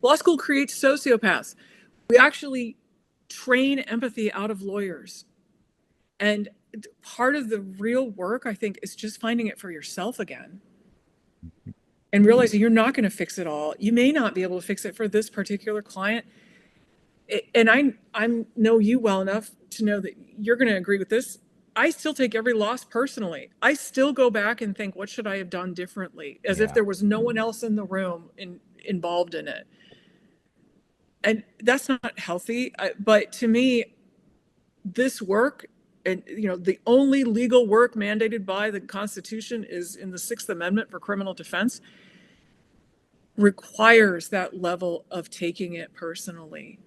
Law school creates sociopaths. We actually train empathy out of lawyers. And part of the real work, I think, is just finding it for yourself again and realizing you're not going to fix it all. You may not be able to fix it for this particular client. And I know you well enough to know that you're going to agree with this. I still take every loss personally. I still go back and think, what should I have done differently? As if Yeah. there was no one else in the room involved in it. And that's not healthy. But to me, this work, and the only legal work mandated by the Constitution is in the Sixth Amendment for criminal defense, requires that level of taking it personally.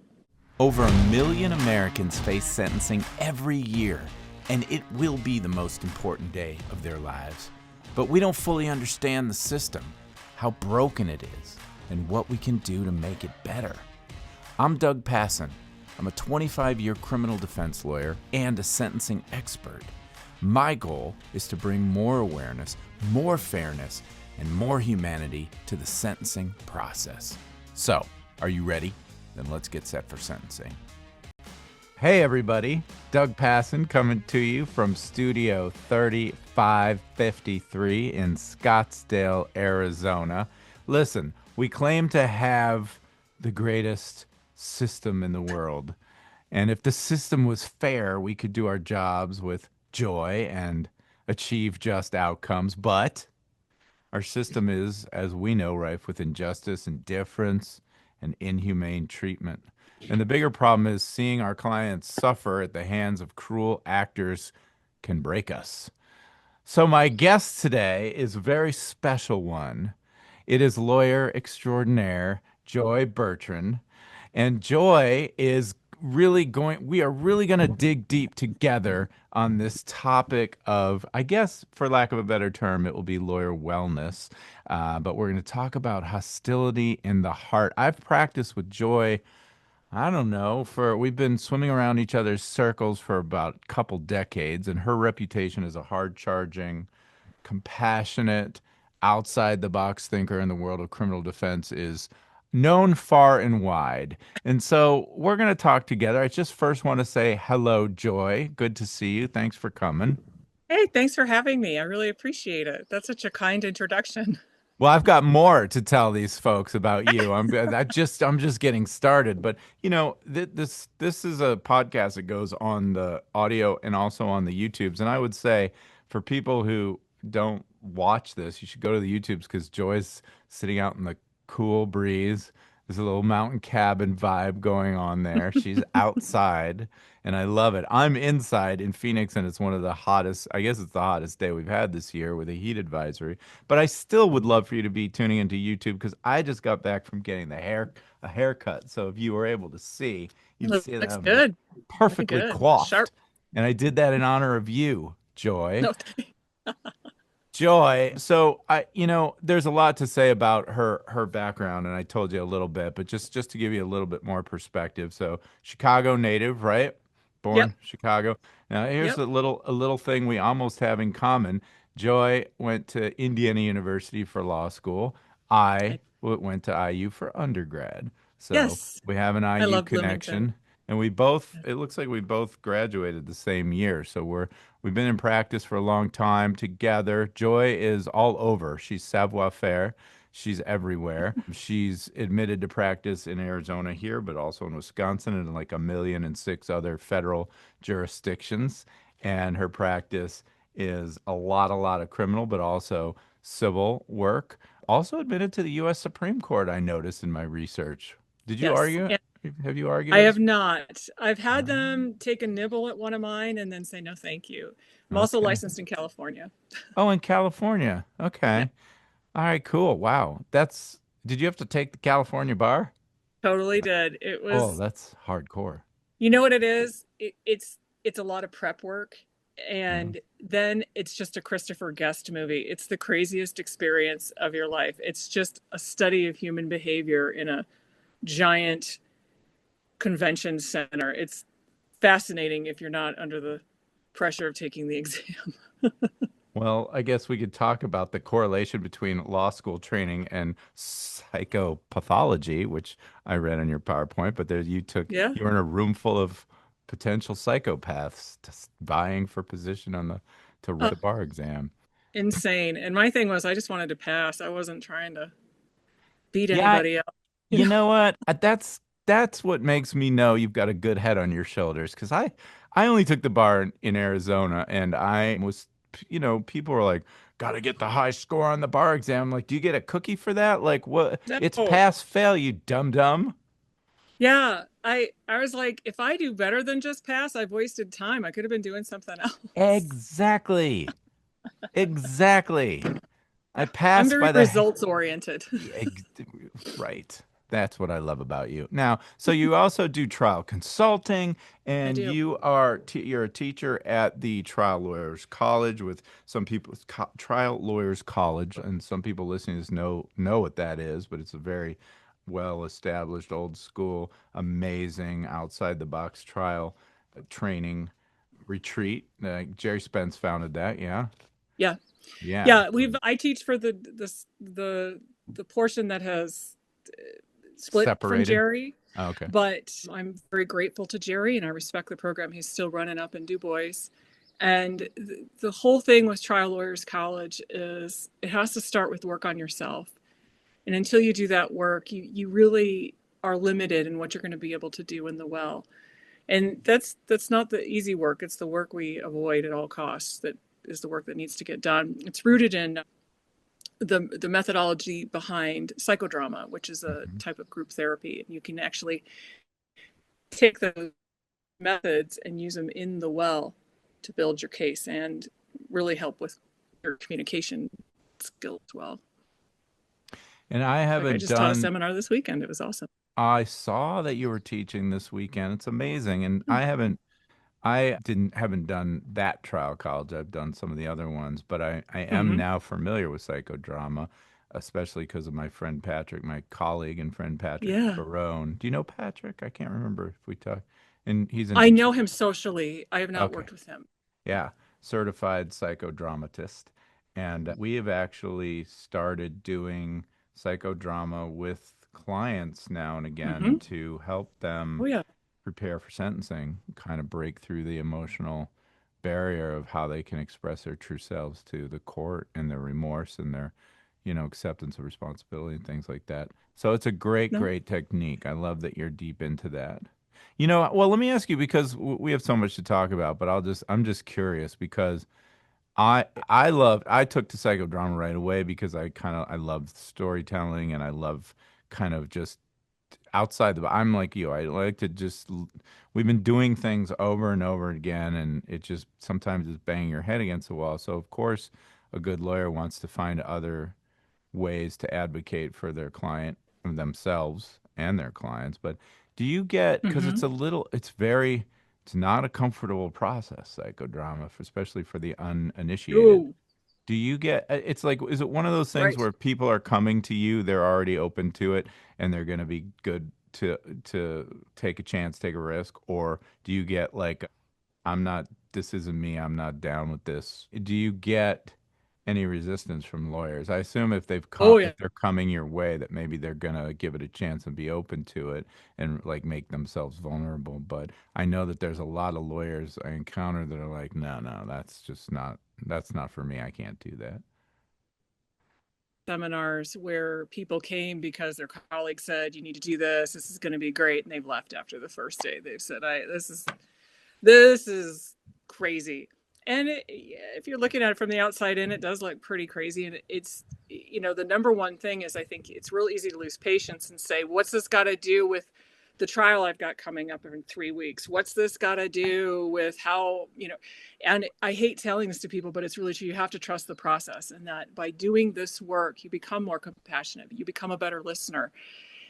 Over 1 million Americans face sentencing every year, and it will be the most important day of their lives. But we don't fully understand the system, how broken it is, and what we can do to make it better. I'm Doug Passon. I'm a 25-year criminal defense lawyer and a sentencing expert. My goal is to bring more awareness, more fairness, and more humanity to the sentencing process. So, are you ready? Then let's get set for sentencing. Hey everybody, Doug Passon coming to you from Studio 3553 in Scottsdale, Arizona. Listen, we claim to have the greatest system in the world. And if the system was fair, we could do our jobs with joy and achieve just outcomes. But our system is, as we know, rife with injustice, indifference, and inhumane treatment. And the bigger problem is seeing our clients suffer at the hands of cruel actors can break us. So my guest today is a very special one. It is lawyer extraordinaire Joy Bertrand. And Joy is we are really going to dig deep together on this topic of, I guess, for lack of a better term, it will be lawyer wellness. But we're going to talk about hostility in the heart. I've practiced with Joy, I don't know, we've been swimming around each other's circles for about a couple decades, and her reputation as a hard-charging, compassionate, outside the box thinker in the world of criminal defense is known far and wide. And so we're going to talk together. I just first want to say hello, Joy. Good to see you. Thanks for coming. Hey, thanks for having me. I really appreciate it. That's such a kind introduction. Well, I've got more to tell these folks about you. I'm just getting started. But this is a podcast that goes on the audio and also on the YouTubes. And I would say for people who don't watch this, you should go to the YouTubes because Joy's sitting out in the cool breeze. There's a little mountain cabin vibe going on there. She's outside, and I love it. I'm inside in Phoenix, and it's one of the hottest, I guess it's the hottest day we've had this year with a heat advisory. But I still would love for you to be tuning into YouTube because I just got back from getting a haircut. So if you were able to see, you'd see that Looks I'm good. Looking perfectly good. Sharp. coiffed. And I did that in honor of you, Joy. No, Joy. So there's a lot to say about her background, and I told you a little bit, but just to give you a little bit more perspective. So Chicago native, right? yep. Born Chicago. Now here's Yep. a little thing we almost have in common. Joy went to Indiana University for law school. I I, went to IU for undergrad. So yes. we have an I IU love Bloomington. connection. And it looks like we both graduated the same year. So we've been in practice for a long time together. Joy is all over. She's savoir faire. She's everywhere. She's admitted to practice in Arizona here, but also in Wisconsin and like 1,000,006 other federal jurisdictions. And her practice is a lot of criminal, but also civil work. Also admitted to the U.S. Supreme Court, I noticed in my research. Did you Yes. argue? And Have you argued I at the have Supreme not. I've had Court? them take a nibble at one of mine and then say no, thank you. I'm also Okay. licensed in California. Oh, in California. Yeah, Okay. All right, cool. Wow. Did you have to take the California bar? totally did. It Oh, was, that's hardcore. you know what it is? It's a lot of prep work. Yeah. And then it's just a Christopher Guest movie. It's the craziest experience of your life. It's just a study of human behavior in a giant convention center. It's fascinating if you're not under the pressure of taking the exam. Well, I guess we could talk about the correlation between law school training and psychopathology, which I read on your PowerPoint, but there Yeah. you were in a room full of potential psychopaths vying for position on to write Uh, the bar exam. insane. And my thing was, I just wanted to pass. I wasn't trying to beat Yeah, anybody up, you you know? know what? That's what makes me know you've got a good head on your shoulders. Because I only took the bar in Arizona, and I was, people were like, "Got to get the high score on the bar exam." I'm like, do you get a cookie for that? Like, what? It's No. pass fail, you dum dum. Yeah. I was like, if I do better than just pass, I've wasted time. I could have been doing something else. Exactly, exactly. I I'm passed very by the results oriented. Yeah, right. That's what I love about you. Now, so you also do trial consulting, I and do. you're a teacher at the Trial Lawyers College with some people, Trial Lawyers College, and some people listening to this know what that is, but it's a very well established, old school, amazing outside the box trial training retreat. Jerry Spence founded that. Yeah, Yeah. yeah. Yeah, I teach for the portion that has split from Separated. Jerry, Oh, okay. but I'm very grateful to Jerry and I respect the program he's still running up in Du Bois. And the whole thing with Trial Lawyers College is it has to start with work on yourself. And until you do that work, you really are limited in what you're going to be able to do in the well. And that's not the easy work. It's the work we avoid at all costs that is the work that needs to get done. It's rooted in the methodology behind psychodrama, which is a Mhm. type of group therapy. And you can actually take those methods and use them in the well to build your case and really help with your communication skills as well. And I Like I haven't just taught a done, seminar this weekend. It was awesome. I saw that you were teaching this weekend. It's amazing. And Hmm. I didn't, haven't done that trial college. I've done some of the other ones, but I am Mm-hmm. now familiar with psychodrama, especially because of my friend Patrick, my colleague and friend Patrick Yeah. Barone. Do you know Patrick? I can't remember if we talked. And he's in I know Detroit. him socially. I have not Okay. worked with him. Yeah, certified psychodramatist. And we have actually started doing psychodrama with clients now and again Mm-hmm. to help them Oh yeah. prepare for sentencing, kind of break through the emotional barrier of how they can express their true selves to the court and their remorse and their, acceptance of responsibility and things like that. So it's a great, No. great technique. I love that you're deep into that. Well, let me ask you because we have so much to talk about, but I'm just curious because I took to psychodrama right away because I love storytelling and I love kind of just I'm like you. I like to we've been doing things over and over again, and it just sometimes is banging your head against the wall. So of course, a good lawyer wants to find other ways to advocate for their client, themselves and their clients. But do you get, because Mm-hmm. it's not a comfortable process, psychodrama, especially for the uninitiated. Oh, Do you get, it's like, is it one of those things right. where people are coming to you, they're already open to it, and they're going to be good to take a chance, take a risk? Or do you get like, this isn't me, I'm not down with this? Do you get any resistance from lawyers? I assume Oh if yeah. they're coming your way, that maybe they're gonna give it a chance and be open to it and like make themselves vulnerable. But I know that there's a lot of lawyers I encounter that are like, no, no, that's not for me. I can't do that. Seminars where people came because their colleague said you need to do this, this is going to be great, and they've left after the first day. They've said I this is crazy. And if you're looking at it from the outside in, it does look pretty crazy. And it's, the number one thing is I think it's real easy to lose patience and say, what's this got to do with the trial I've got coming up in 3 weeks? What's this got to do with and I hate telling this to people, but it's really true. You have to trust the process, and that by doing this work, you become more compassionate, you become a better listener.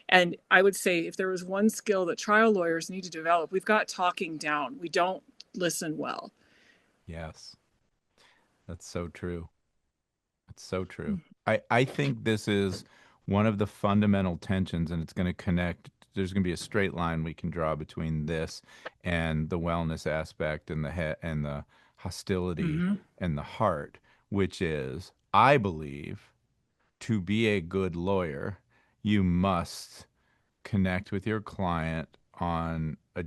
And I would say if there was one skill that trial lawyers need to develop, we've got talking down. We don't listen well. Yes, that's so true. It's so true. I think this is one of the fundamental tensions, and it's going to connect. There's going to be a straight line we can draw between this and the wellness aspect and the hostility Mm-hmm. and the heart. which is, I believe, to be a good lawyer, you must connect with your client on a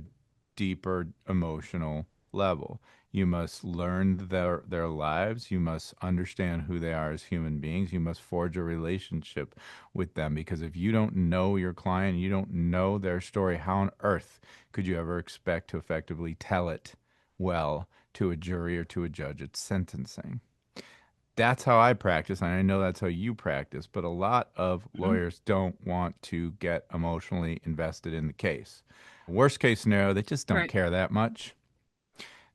deeper emotional level. You must learn their lives. You must understand who they are as human beings. You must forge a relationship with them, because if you don't know your client, you don't know their story, how on earth could you ever expect to effectively tell it well to a jury or to a judge at sentencing? That's how I practice, and I know that's how you practice, but a lot of Mhm. lawyers don't want to get emotionally invested in the case. Worst case scenario, they just don't Right. care that much.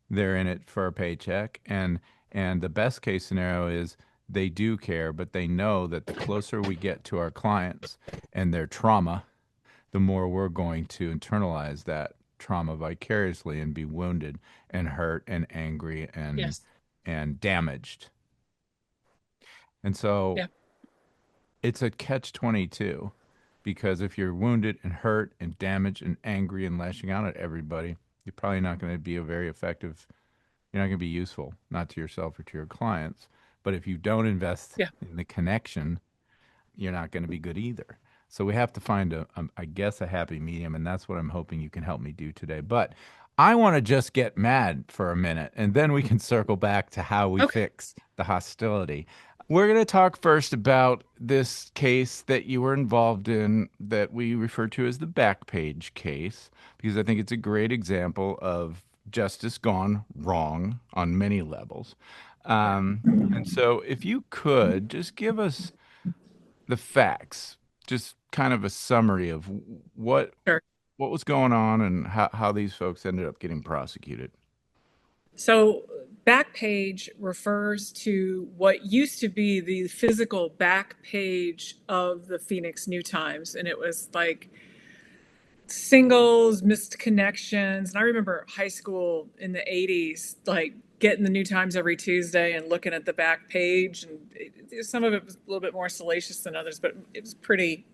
They're in it for a paycheck, and the best case scenario is they do care, but they know that the closer we get to our clients and their trauma, the more we're going to internalize that trauma vicariously and be wounded and hurt and angry Yes. and damaged. And so Yeah. it's a catch 22, because if you're wounded and hurt and damaged and angry and lashing out at everybody, you're probably not going to be a very effective, you're not going to be useful, not to yourself or to your clients. But if you don't invest Yeah. in the connection, you're not going to be good either. So we have to find I guess, a happy medium, and that's what I'm hoping you can help me do today. But I want to just get mad for a minute, and then we can circle back to how we Okay. fix the hostility. We're going to talk first about this case that you were involved in that we refer to as the Backpage case, because I think it's a great example of justice gone wrong on many levels. Yeah. And so, if you could just give us the facts, just kind of a summary of what Sure. what was going on and how these folks ended up getting prosecuted. So, Backpage refers to what used to be the physical back page of the Phoenix New Times. And it was like singles, missed connections. And I remember high school in the 80s, like getting the New Times every Tuesday and looking at the back page. And some of it was a little bit more salacious than others, but it was pretty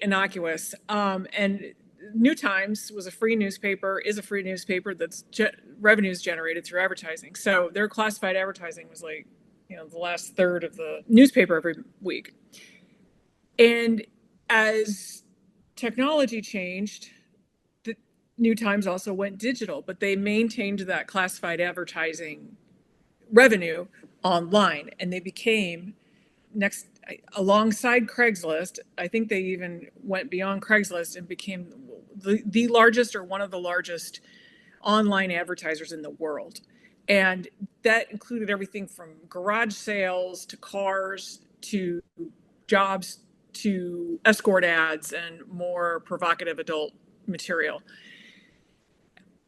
innocuous. And New Times was a free newspaper, is a free newspaper that's revenues generated through advertising. So their classified advertising was like, the last third of the newspaper every week. And as technology changed, the New Times also went digital, but they maintained that classified advertising revenue online, and they became next alongside Craigslist. I think they even went beyond Craigslist and became the largest or one of the largest online advertisers in the world. And that included everything from garage sales to cars to jobs to escort ads and more provocative adult material.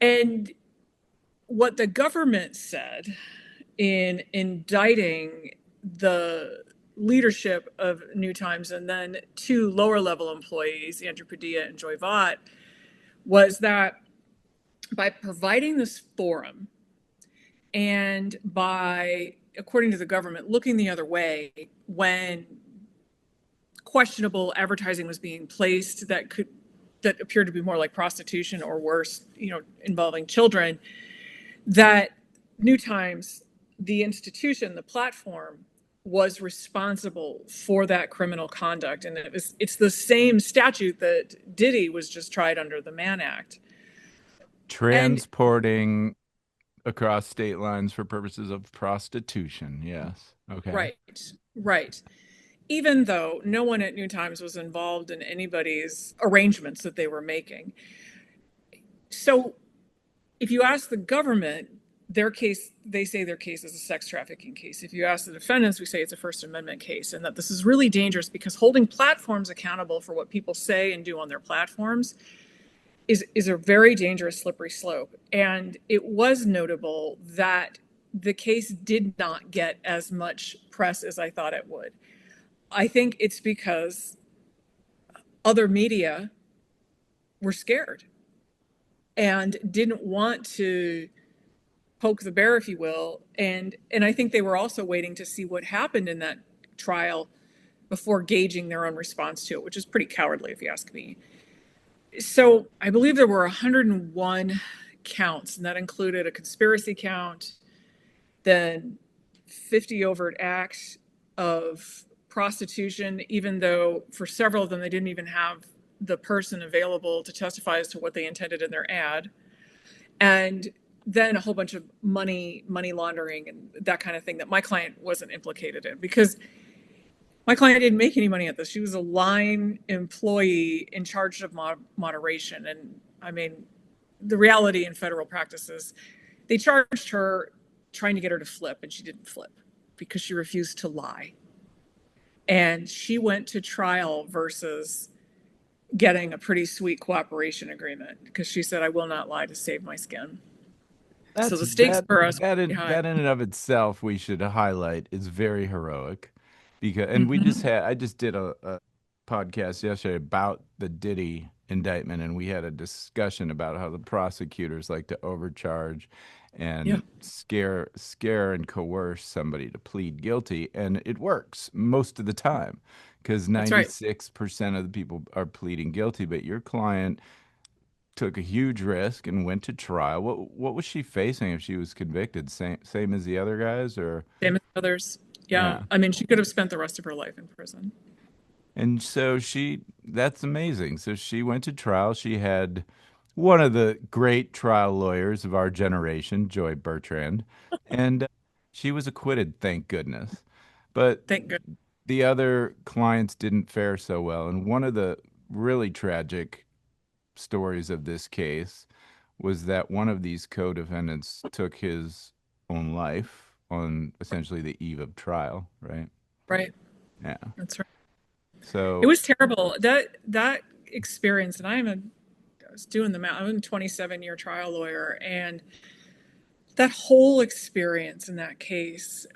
And what the government said in indicting the leadership of New Times and then two lower level employees, Andrew Padilla and Joy Vaught, was that by providing this forum and by, according to the government, looking the other way when questionable advertising was being placed that appeared to be more like prostitution or worse, involving children, that New Times, the institution, the platform, was responsible for that criminal conduct. And it's the same statute that Diddy was just tried under, the Mann Act. And Transporting across state lines for purposes of prostitution. Yes. Okay. right, right. Even though no one at New Times was involved in anybody's arrangements that they were making. So if you ask the government, their case, they say their case is a sex trafficking case. If you ask the defendants, we say it's a First Amendment case, and that this is really dangerous because holding platforms accountable for what people say and do on their platforms is a very dangerous, slippery slope. And it was notable that the case did not get as much press as I thought it would. I think it's because other media were scared and didn't want to poke the bear, if you will. And I think they were also waiting to see what happened in that trial before gauging their own response to it, which is pretty cowardly, if you ask me. So I believe there were 101 counts, and that included a conspiracy count, then 50 overt acts of prostitution, even though for several of them they didn't even have the person available to testify as to what they intended in their ad. And then a whole bunch of money laundering and that kind of thing that my client wasn't implicated in, because my client didn't make any money at this. She was a line employee in charge of moderation. And I mean, the reality in federal practice is they charged her trying to get her to flip, and she didn't flip because she refused to lie. And she went to trial versus getting a pretty sweet cooperation agreement because she said, I will not lie to save my skin. So That's the stakes that for us that were in high. that in and of itself we should highlight is very heroic because and we just Mm-hmm. had I just did a podcast yesterday about the Diddy indictment, and we had a discussion about how the prosecutors like to overcharge Yeah, and scare and coerce somebody to plead guilty, and it works most of the time because that's right. 96% of the people are pleading guilty, but your client took a huge risk and went to trial. What was she facing if she was convicted? Same as the other guys, or Same as others. Yeah. yeah. I mean, she could have spent the rest of her life in prison. And so that's amazing. So she went to trial. She had one of the great trial lawyers of our generation, Joy Bertrand, and she was acquitted, thank goodness. But Thank goodness. the other clients didn't fare so well. And one of the really tragic stories of this case was that one of these co-defendants took his own life on essentially the eve of trial, right? Right. Yeah. That's right. It So, was terrible. That experience, and I was doing the math. I'm a 27-year trial lawyer, and that whole experience in that case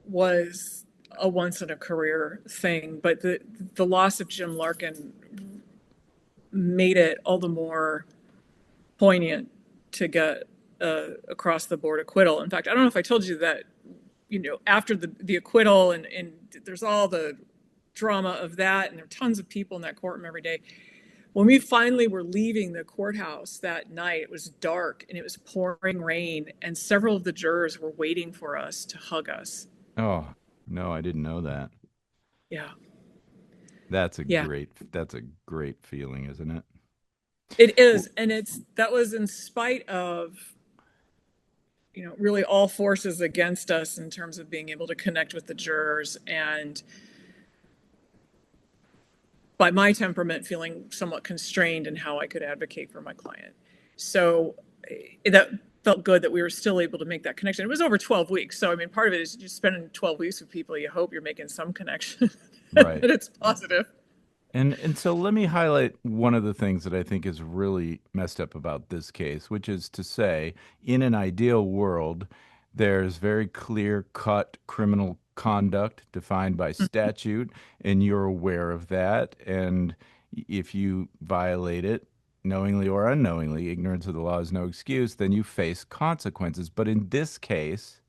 was a once in a career thing. But the loss of Jim Larkin made it all the more poignant to get across the board acquittal. In fact, I don't know if I told you that, after the acquittal, and there's all the drama of that, and there are tons of people in that courtroom every day. When we finally were leaving the courthouse that night, it was dark and it was pouring rain, and several of the jurors were waiting for us to hug us. oh, no, I didn't know that. Yeah. Yeah, That's a great feeling, isn't it? it Well, is. And that was in spite of, really all forces against us in terms of being able to connect with the jurors, and by my temperament, feeling somewhat constrained in how I could advocate for my client. So that felt good that we were still able to make that connection. It was over 12 weeks. So, I mean, part of it is just spending 12 weeks with people. You hope you're making some connection, that right. it's positive. And so let me highlight one of the things that I think is really messed up about this case, which is to say, in an ideal world, there's very clear cut criminal conduct defined by statute, and you're aware of that. And if you violate it, knowingly or unknowingly, ignorance of the law is no excuse, then you face consequences. But in this case,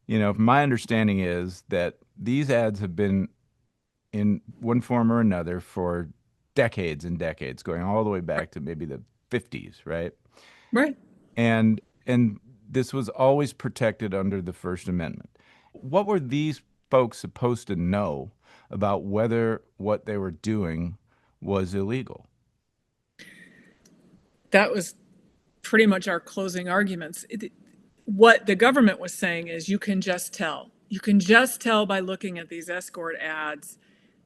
my understanding is that these ads have been in one form or another for decades and decades, going all the way Right. back to maybe the 50s, right? Right. And this was always protected under the First Amendment. What were these folks supposed to know about whether what they were doing was illegal? That was pretty much our closing arguments. What the government was saying is you can just tell. You can just tell by looking at these escort ads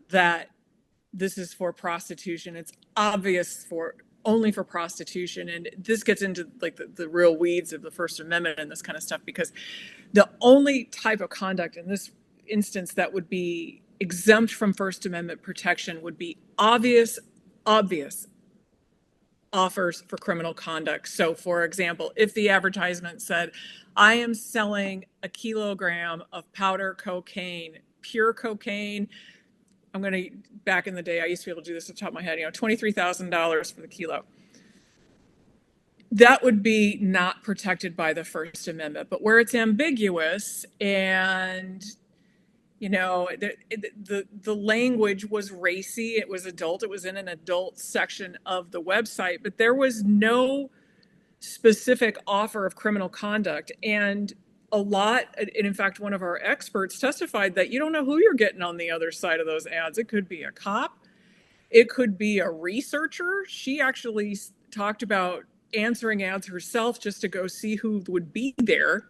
that this is for prostitution. It's obvious for only for prostitution. And this gets into like the real weeds of the First Amendment and this kind of stuff, because the only type of conduct in this instance that would be exempt from First Amendment protection would be obvious offers for criminal conduct. So, for example, if the advertisement said, I am selling a kilogram of powder cocaine, pure cocaine, I'm going to, back in the day, I used to be able to do this off the top of my head, $23,000 for the kilo. That would be not protected by the First Amendment. But where it's ambiguous and, the language was racy, it was adult, it was in an adult section of the website, but there was no specific offer of criminal conduct. And a lot, and in fact, one of our experts testified that you don't know who you're getting on the other side of those ads. It could be a cop, it could be a researcher. She actually talked about answering ads herself just to go see who would be there.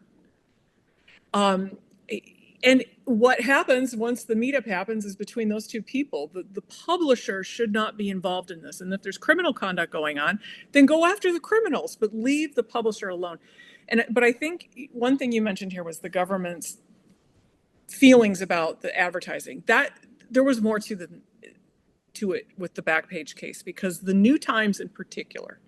And what happens once the meetup happens is between those two people. The publisher should not be involved in this. And if there's criminal conduct going on, then go after the criminals, but leave the publisher alone. But I think one thing you mentioned here was the government's feelings about the advertising. That there was more to it with the Backpage case, because the New Times in particular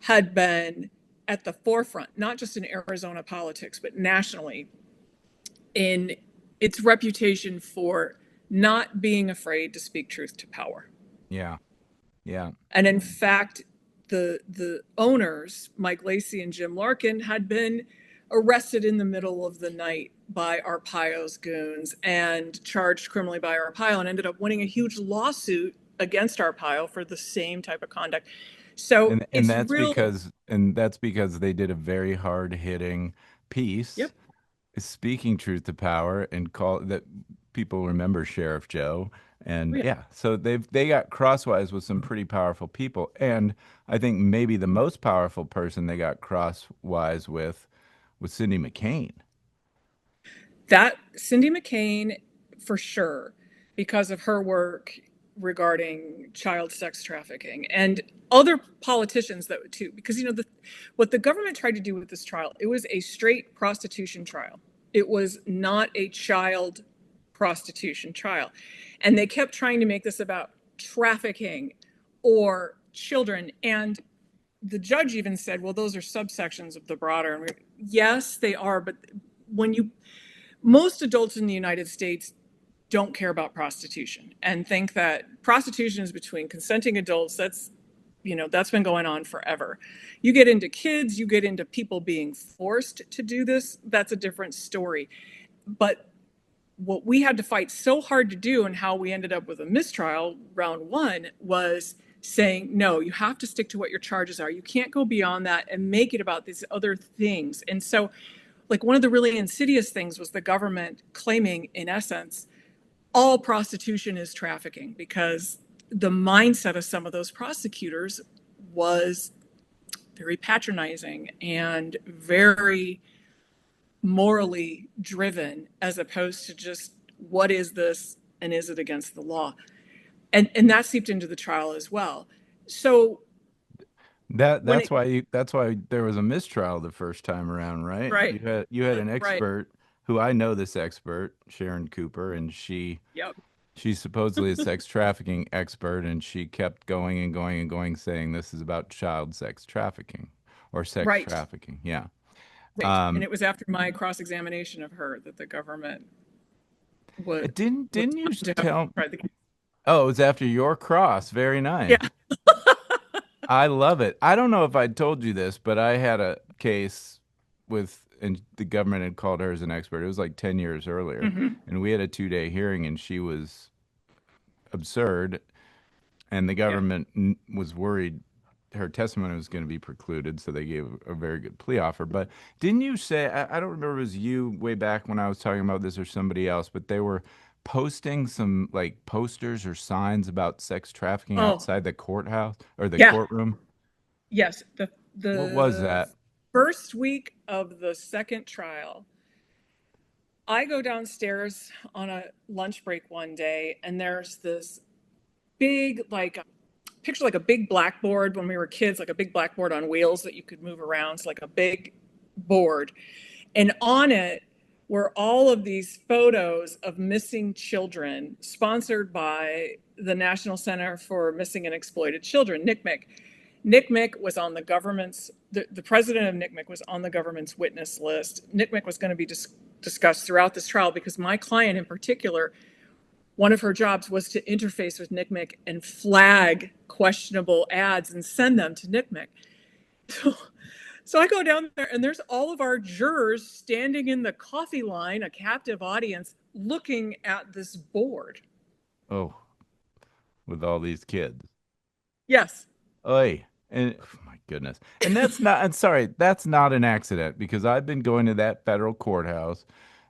had been at the forefront, not just in Arizona politics, but nationally, in its reputation for not being afraid to speak truth to power. Yeah. Yeah. And in fact, the owners, Mike Lacey and Jim Larkin, had been arrested in the middle of the night by Arpaio's goons and charged criminally by Arpaio, and ended up winning a huge lawsuit against Arpaio for the same type of conduct. So And it's real. that's because they did a very hard hitting piece Yep. speaking truth to power and call that people remember Sheriff Joe. Oh, And yeah. yeah, so they got crosswise with some pretty powerful people. And I think maybe the most powerful person they got crosswise with was Cindy McCain. That Cindy McCain, for sure, because of her work regarding child sex trafficking, and other politicians that too, because what the government tried to do with this trial, it was a straight prostitution trial. It was not a child prostitution trial. And they kept trying to make this about trafficking or children. And the judge even said, well, those are subsections of the broader. And yes, they are. But when you most adults in the United States don't care about prostitution and think that prostitution is between consenting adults. That's been going on forever. You get into kids, you get into people being forced to do this, that's a different story. But what we had to fight so hard to do, and how we ended up with a mistrial round one, was saying, no, you have to stick to what your charges are. You can't go beyond that and make it about these other things. And so, like, one of the really insidious things was the government claiming, in essence, all prostitution is trafficking, because the mindset of some of those prosecutors was very patronizing and very morally driven, as opposed to just, what is this and is it against the law? And that seeped into the trial as well. So when it That's why there was a mistrial the first time around, right? right, You had an right, expert who I know, this expert, Sharon Cooper, and yep, she's supposedly a sex trafficking expert, and she kept going and going and going, saying this is about child sex trafficking or sex right, trafficking. Yeah. right. And Um, it was after my cross-examination of her that the government was didn't you to have tell? tried the case. Oh, it was after your cross. Very nice. Yeah. I love it. I don't know if I told you this, but I had a case and the government had called her as an expert. It was like 10 years earlier. Mm-hmm. And we had a 2 day hearing, and she was absurd. And the Yeah. government was worried her testimony was going to be precluded. So they gave a very good plea offer. But didn't you say, I don't remember if it was you way back when I was talking about this or somebody else, but they were posting some like posters or signs about sex trafficking Oh, outside the courthouse or the yeah. courtroom? Yes. The What was the that? first week of the second trial, I go downstairs on a lunch break one day, and there's this big, like, picture like a big blackboard when we were kids, like a big blackboard on wheels that you could move around. So like a big board. And on it were all of these photos of missing children, sponsored by the National Center for Missing and Exploited Children, NCMEC. NCMEC was on the government's, the president of NCMEC was on the government's witness list. NCMEC was going to be discussed throughout this trial, because my client in particular, one of her jobs was to interface with NCMEC and flag questionable ads and send them to NCMEC. So, so I go down there, and there's all of our jurors standing in the coffee line, a captive audience, looking at this board. Oh, with all these kids. Yes. Oy. And oh my Goodness. And that's not, I'm sorry, that's not an accident because I've been going to that federal courthouse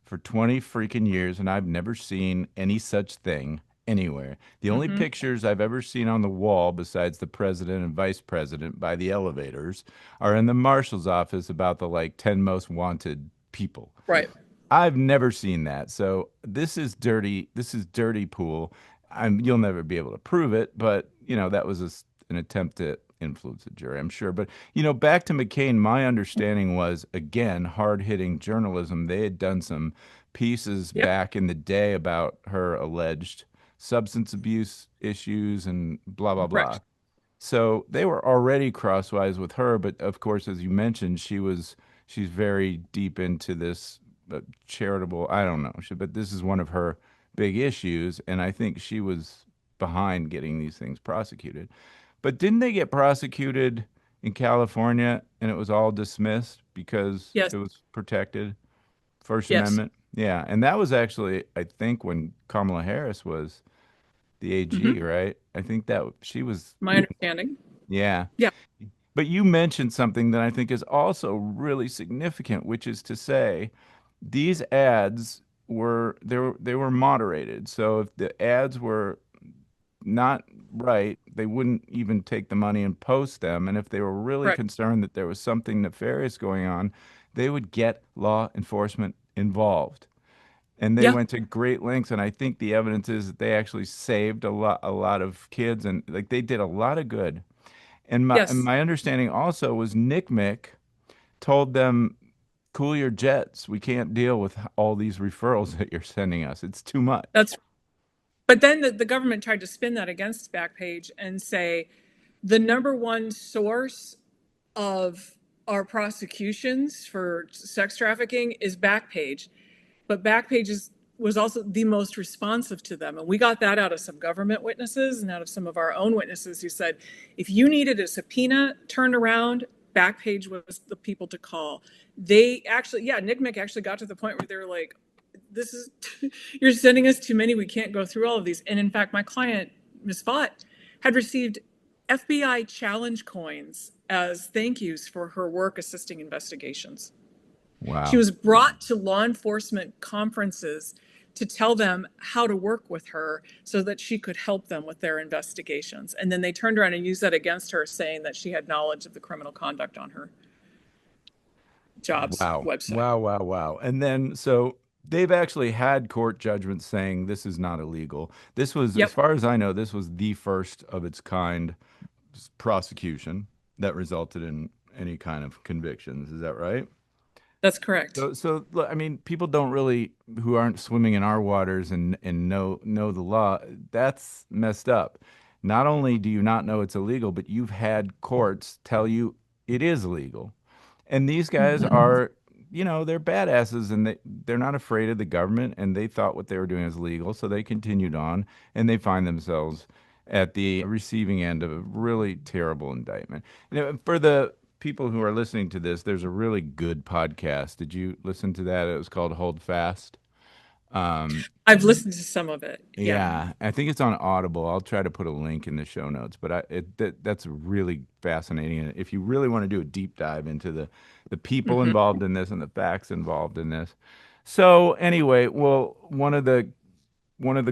for 20 freaking years and I've never seen any such thing anywhere. The only Hmm. pictures I've ever seen on the wall, besides the president and vice president by the elevators, are in the marshal's office about the like 10 most wanted people. Right. I've never seen that. So this is dirty. This is dirty pool. You'll never be able to prove it, but that was an attempt to influence the jury, I'm sure. But back to McCain, my understanding was again hard-hitting journalism. They had done some pieces Yep. back in the day about her alleged substance abuse issues and blah blah blah. Correct. So they were already crosswise with her, but of course, as you mentioned, she's very deep into this charitable. I don't know, but this is one of her big issues, and I think she was behind getting these things prosecuted. But didn't they get prosecuted in California, and it was all dismissed because Yes. it was protected First Yes. Amendment? Yeah, and that was actually, I think, when Kamala Harris was the AG, Hmm. right? I think that she was, My understanding. yeah. Yeah. But you mentioned something that I think is also really significant, which is to say these ads they were moderated. So if the ads were not right, they wouldn't even take the money and post them. And if they were really Correct. concerned that there was something nefarious going on, they would get law enforcement involved. And they Yeah. went to great lengths, and I think the evidence is that they actually saved a lot of kids, and like they did a lot of good. And my and Yes. my understanding also was Nick Mick told them, "Cool your jets. We can't deal with all these referrals that you're sending us. It's too much." That's But then the government tried to spin that against Backpage and say the number one source of our prosecutions for sex trafficking is Backpage, but was also the most responsive to them. And we got that out of some government witnesses and out of some of our own witnesses who said, if you needed a subpoena turned around, Backpage was the people to call. They actually, yeah, Nick Mick actually got to the point where they were like, this is, you're sending us too many. We can't go through all of these. And in fact, my client, Ms. Fott, had received FBI challenge coins as thank yous for her work assisting investigations. She Wow. was brought to law enforcement conferences to tell them how to work with her so that she could help them with their investigations. And then they turned around and used that against her, saying that she had knowledge of the criminal conduct on her jobs Wow. website. Wow, wow, wow. And then so they've actually had court judgments saying this is not illegal. This was, as Yep, far as I know, this was the first of its kind prosecution that resulted in any kind of convictions. Is that right? that's correct. So look, I mean, people don't really who aren't swimming in our waters and know the law. That's messed up. Not only do you not know it's illegal, but you've had courts tell you it is illegal. And these guys Hmm. are, they're badasses and they're not afraid of the government and they thought what they were doing is legal, so they continued on and they find themselves at the receiving end of a really terrible indictment. For the people who are listening to this, there's a really good podcast. Did you listen to that? It was called Hold Fast. Um, I've listened to some of it. Yeah. yeah, I think it's on Audible. I'll try to put a link in the show notes, but that's really fascinating. And if you really want to do a deep dive into the people Hmm. involved in this and the facts involved in this. So anyway, well, one of the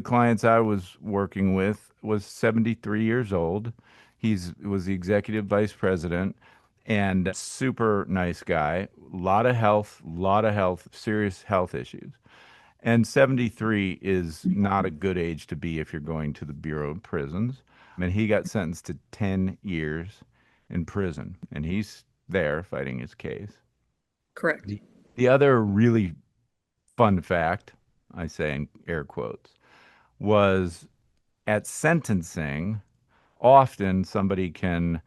clients I was working with was 73 years old. He's was the executive vice president and super nice guy. Lot of health, serious health issues. And 73 is not a good age to be if you're going to the Bureau of Prisons. And he got sentenced to 10 years in prison, and he's there fighting his case. Correct. The other really fun fact, I say in air quotes, was at sentencing, often somebody can,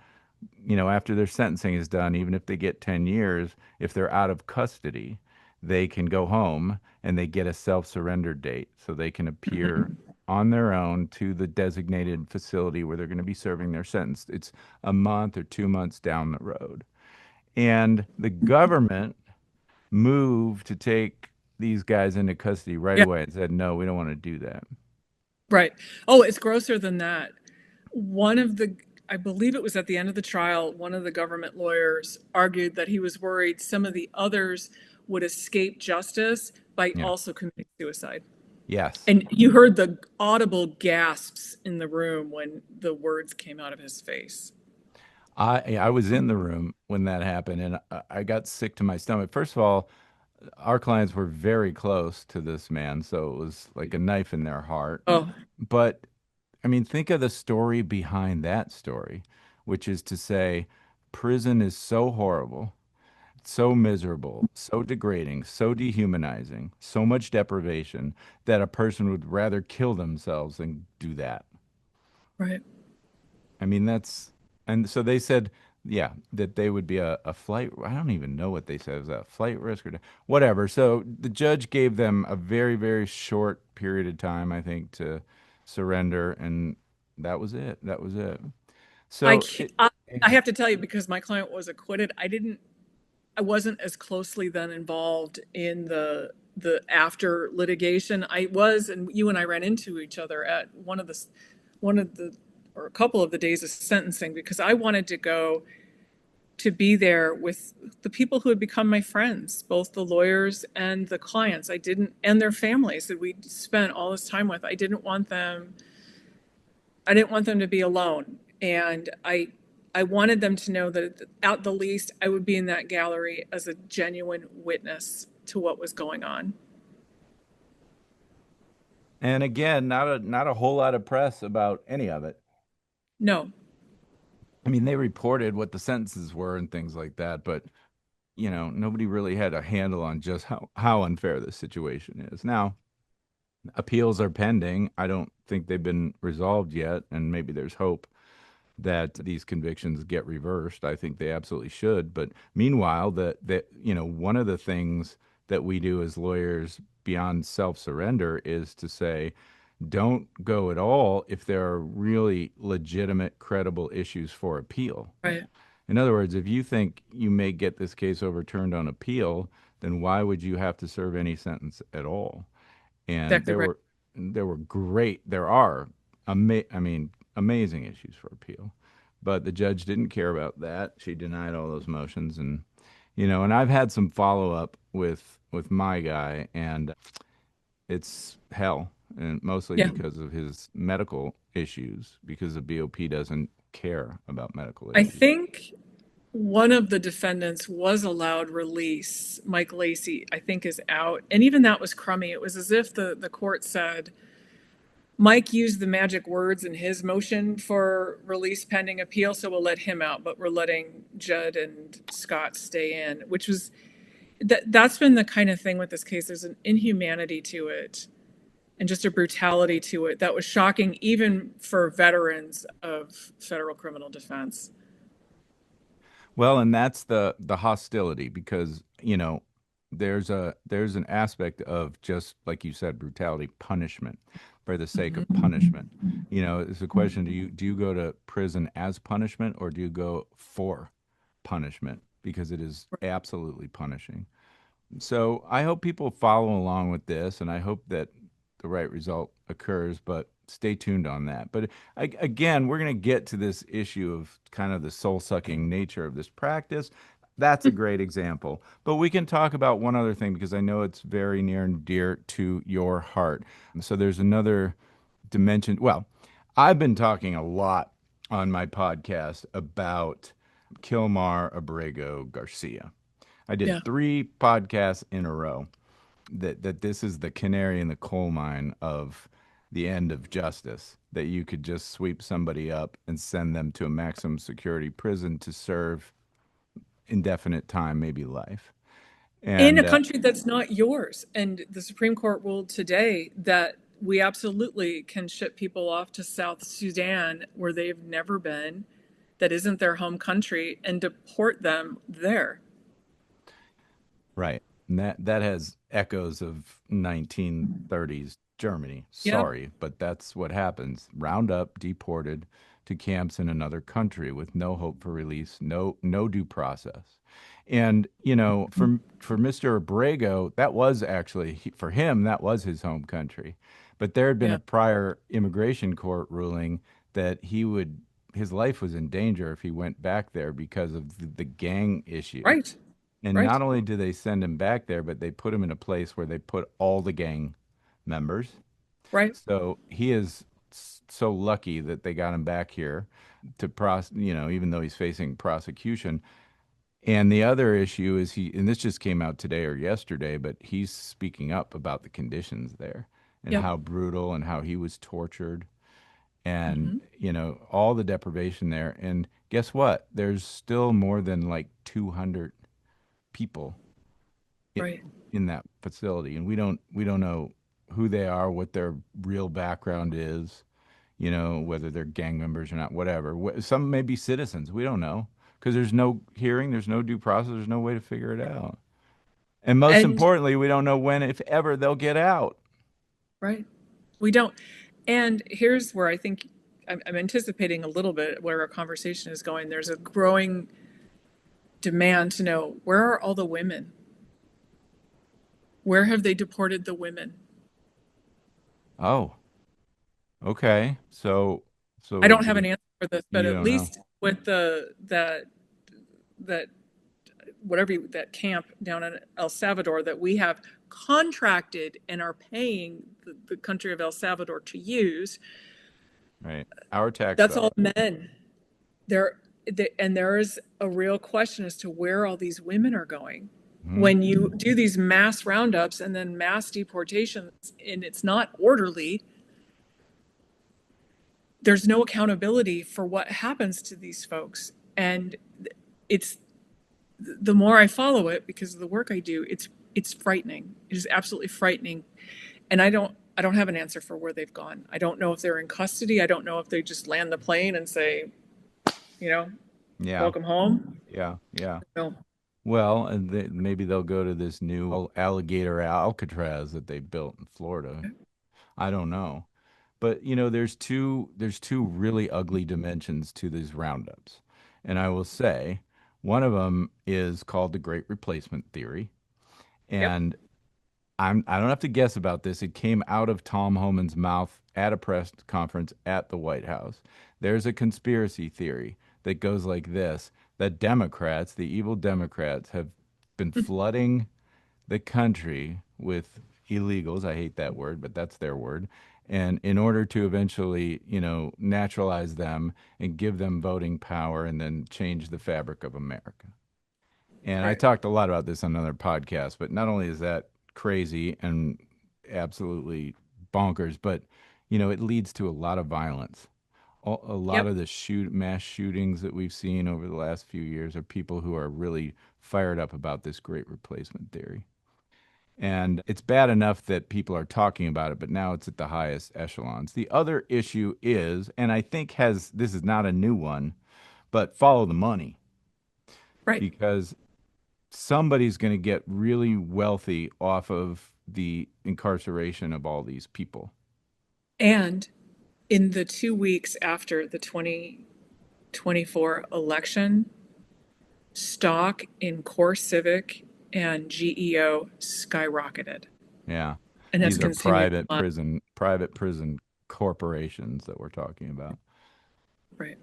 after their sentencing is done, even if they get 10 years, if they're out of custody, they can go home and they get a self-surrender date so they can appear Hmm. on their own to the designated facility where they're going to be serving their sentence. It's a month or 2 months down the road. And the government moved to take these guys into custody right Yeah. away and said, no, we don't want to do that. Right. Oh, it's grosser than that. One of the I believe it was at the end of the trial, one of the government lawyers argued that he was worried some of the others would escape justice by Yeah. also committing suicide. Yes. And you heard the audible gasps in the room when the words came out of his face. I was in the room when that happened, and I got sick to my stomach. First of all, our clients were very close to this man, so it was like a knife in their heart. Oh, But I mean, think of the story behind that story, which is to say, prison is so horrible, so miserable, so degrading, so dehumanizing, so much deprivation that a person would rather kill themselves than do that. right. I mean, and so they said, yeah, that they would be a flight. I don't even know what they said. Was that a flight risk or whatever? So the judge gave them a very, very short period of time, I think, to surrender, and that was it. That was it. I, So ca- I I have to tell you, because my client was acquitted, I wasn't as closely then involved in the after litigation. I was, and you and I ran into each other at one of the or a couple of the days of sentencing, because I wanted to go to be there with the people who had become my friends, both the lawyers and the clients. I didn't, and their families that we spent all this time with. I didn't want them to be alone. And I wanted them to know that at the least I would be in that gallery as a genuine witness to what was going on. and again, not a whole lot of press about any of it. No, I mean, they reported what the sentences were and things like that, but nobody really had a handle on just how unfair this situation is. Now, appeals are pending. I don't think they've been resolved yet, and maybe there's hope that these convictions get reversed. I think they absolutely should. But meanwhile, one of the things that we do as lawyers beyond self-surrender is to say, don't go at all if there are really legitimate, credible issues for appeal. right. In other words, if you think you may get this case overturned on appeal, then why would you have to serve any sentence at all? And Exactly right. there are, I mean, amazing issues for appeal. But the judge didn't care about that. She denied all those motions, and I've had some follow up with my guy, and it's hell, and mostly Yeah. because of his medical issues, because the BOP doesn't care about medical I issues. think one of the defendants was allowed release. Mike Lacey, I think, is out. And even that was crummy. It was as if the court said, Mike used the magic words in his motion for release pending appeal, so we'll let him out, but we're letting Judd and Scott stay in, which was that's been the kind of thing with this case. There's an inhumanity to it and just a brutality to it that was shocking even for veterans of federal criminal defense. Well, and that's the hostility because, there's an aspect of, just like you said, brutality, punishment for the sake of punishment. It's a question, do you go to prison as punishment, or do you go for punishment? Because it is absolutely punishing. So I hope people follow along with this, and I hope that the right result occurs, but stay tuned on that. But again, we're going to get to this issue of kind of the soul sucking nature of this practice. That's a great example. But we can talk about one other thing because I know it's very near and dear to your heart. So there's another dimension. Well, I've been talking a lot on my podcast about Kilmar Abrego Garcia. I Yeah. did 3 podcasts in a row that this is the canary in the coal mine of the end of justice, that you could just sweep somebody up and send them to a maximum security prison to serve indefinite time, maybe life. In a And country that's not yours. And the Supreme Court ruled today that we absolutely can ship people off to South Sudan where they've never been, that isn't their home country, and deport them there. right. And that has echoes of 1930s Germany. Yeah. Sorry, but that's what happens. Round up, deported to camps in another country with no hope for release, no due process. And for Mr. Abrego, that was actually for him, that was his home country. But there had been Yeah. a prior immigration court ruling that he would his life was in danger if he went back there because of the gang issue. Right. And Right. not only did they send him back there, but they put him in a place where they put all the gang members. Right. So he is so lucky that they got him back here to even though he's facing prosecution. And the other issue is and this just came out today or yesterday, but he's speaking up about the conditions there and Yep. how brutal and how he was tortured and, Hmm. all the deprivation there. And guess what? There's still more than like 200 people in, Right. in that facility. And we don't know who they are, what their real background is, whether they're gang members or not, whatever. Some may be citizens. We don't know because there's no hearing, there's no due process, there's no way to figure it out. And most And importantly, we don't know when, if ever, they'll get out. right. We don't. And here's where I think I'm anticipating a little bit where our conversation is going. There's a growing demand to know, where are all the women? Where have they deported the women? Oh, okay. I So don't have an answer for this, but you at don't know. least with that whatever that camp down in El Salvador that we have contracted and are paying the country of El Salvador to use, Right. Our tax that's all dollars. men. There and there is a real question as to where all these women are going. Hmm. When you do these mass roundups and then mass deportations and it's not orderly, there's no accountability for what happens to these folks. And it's the more I follow it because of the work I do, it's frightening. It is absolutely frightening. And I don't have an answer for where they've gone. I don't know if they're in custody. I don't know if they just land the plane and say, you know, Yeah. welcome home. Yeah. Yeah. No. Well, and maybe they'll go to this new alligator Alcatraz that they built in Florida. I don't know. But there's two really ugly dimensions to these roundups. And I will say one of them is called the Great Replacement Theory. Yep. And I don't have to guess about this. It came out of Tom Homan's mouth at a press conference at the White House. There's a conspiracy theory that goes like this: that Democrats, the evil Democrats, have been flooding the country with illegals. I hate that word, but that's their word. And in order to eventually, naturalize them and give them voting power and then change the fabric of America. And I Right. talked a lot about this on another podcast, but not only is that crazy and absolutely bonkers, but it leads to a lot of violence. A lot Yep. of the mass shootings that we've seen over the last few years are people who are really fired up about this great replacement theory. And it's bad enough that people are talking about it, but now it's at the highest echelons. The other issue is, and I think this is not a new one, but follow the money, Right. because somebody's going to get really wealthy off of the incarceration of all these people. And in the 2 weeks after the 2024 election, stock in Core Civic and GEO skyrocketed Yeah. and has These are continued private on. prison corporations that we're talking about. Right.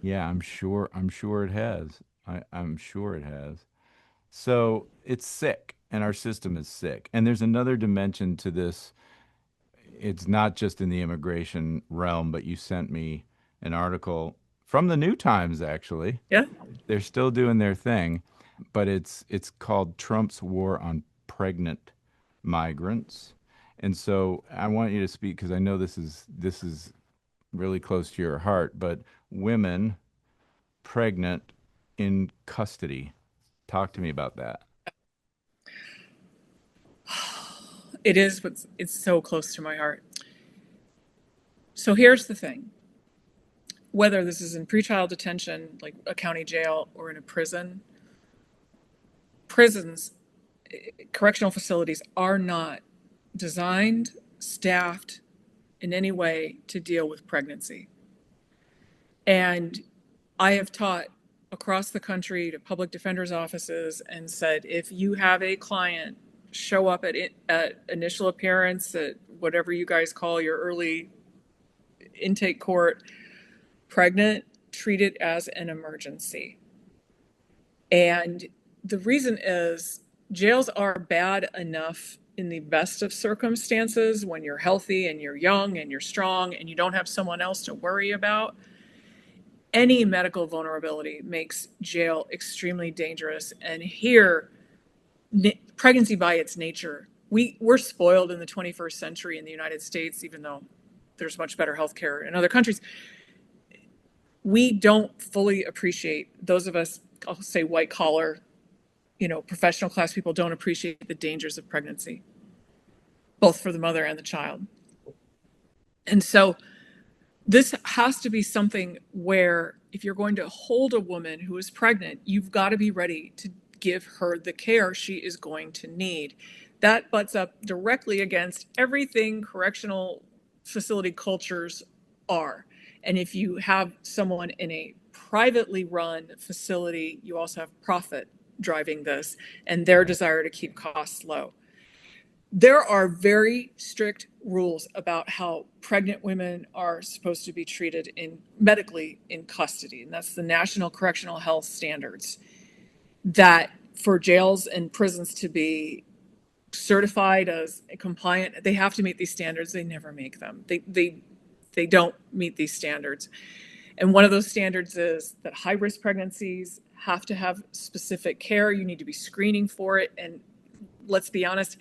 Yeah, I'm sure it has. I'm sure it has. So it's sick, and our system is sick. And there's another dimension to this. It's not just in the immigration realm, but you sent me an article from the New Times, actually. Yeah. They're still doing their thing, but it's called Trump's War on Pregnant Migrants. And so I want you to speak because I know this is really close to your heart, but women pregnant in custody. Talk to me about that. It is, but it's so close to my heart. So here's the thing: whether this is in pretrial detention, like a county jail, or in a prison, prisons, correctional facilities are not designed, staffed in any way to deal with pregnancy. And I have taught across the country to public defenders' offices and said, if you have a client show up at initial appearance at whatever you guys call your early intake court pregnant, treat it as an emergency. And the reason is jails are bad enough in the best of circumstances when you're healthy and you're young and you're strong and you don't have someone else to worry about. Any medical vulnerability makes jail extremely dangerous. And here, pregnancy by its nature, we're spoiled in the 21st century in the United States, even though there's much better healthcare in other countries. We don't fully appreciate, those of us, I'll say white collar, professional class people don't appreciate the dangers of pregnancy, both for the mother and the child. And so this has to be something where if you're going to hold a woman who is pregnant, you've got to be ready to give her the care she is going to need. That butts up directly against everything correctional facility cultures are. And if you have someone in a privately run facility, you also have profit driving this and their desire to keep costs low. There are very strict rules about how pregnant women are supposed to be treated medically in custody. And that's the National Correctional Health Standards, that for jails and prisons to be certified as compliant, they have to meet these standards. They never make them. They don't meet these standards. And one of those standards is that high-risk pregnancies have to have specific care. You need to be screening for it. And let's be honest,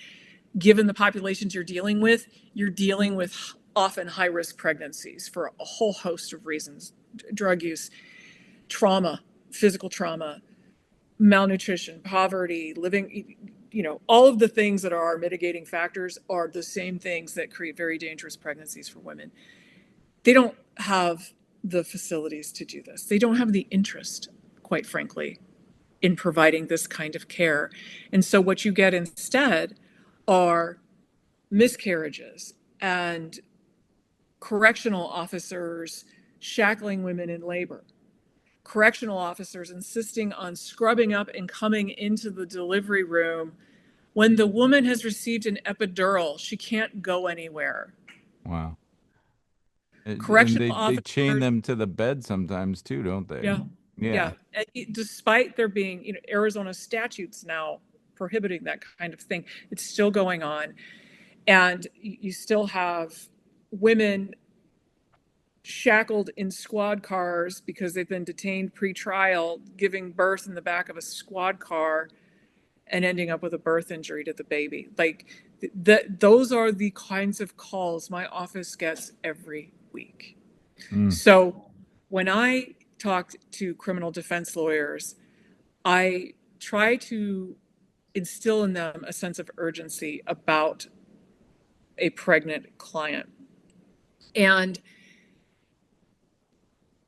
given the populations you're dealing with often high-risk pregnancies for a whole host of reasons: drug use, trauma, physical trauma, malnutrition, poverty, living, all of the things that are our mitigating factors are the same things that create very dangerous pregnancies for women. They don't have the facilities to do this. They don't have the interest, quite frankly, in providing this kind of care. And so what you get instead are miscarriages and correctional officers shackling women in labor, correctional officers insisting on scrubbing up and coming into the delivery room when the woman has received an epidural. She can't go anywhere. Wow. And Correctional they chain officers, them to the bed sometimes too, don't they? yeah, Yeah. yeah. And despite there being, Arizona statutes now prohibiting that kind of thing, it's still going on. And you still have women shackled in squad cars because they've been detained pre-trial, giving birth in the back of a squad car and ending up with a birth injury to the baby. Like those are the kinds of calls my office gets every week. Mm. So when I talk to criminal defense lawyers, I try to instill in them a sense of urgency about a pregnant client. And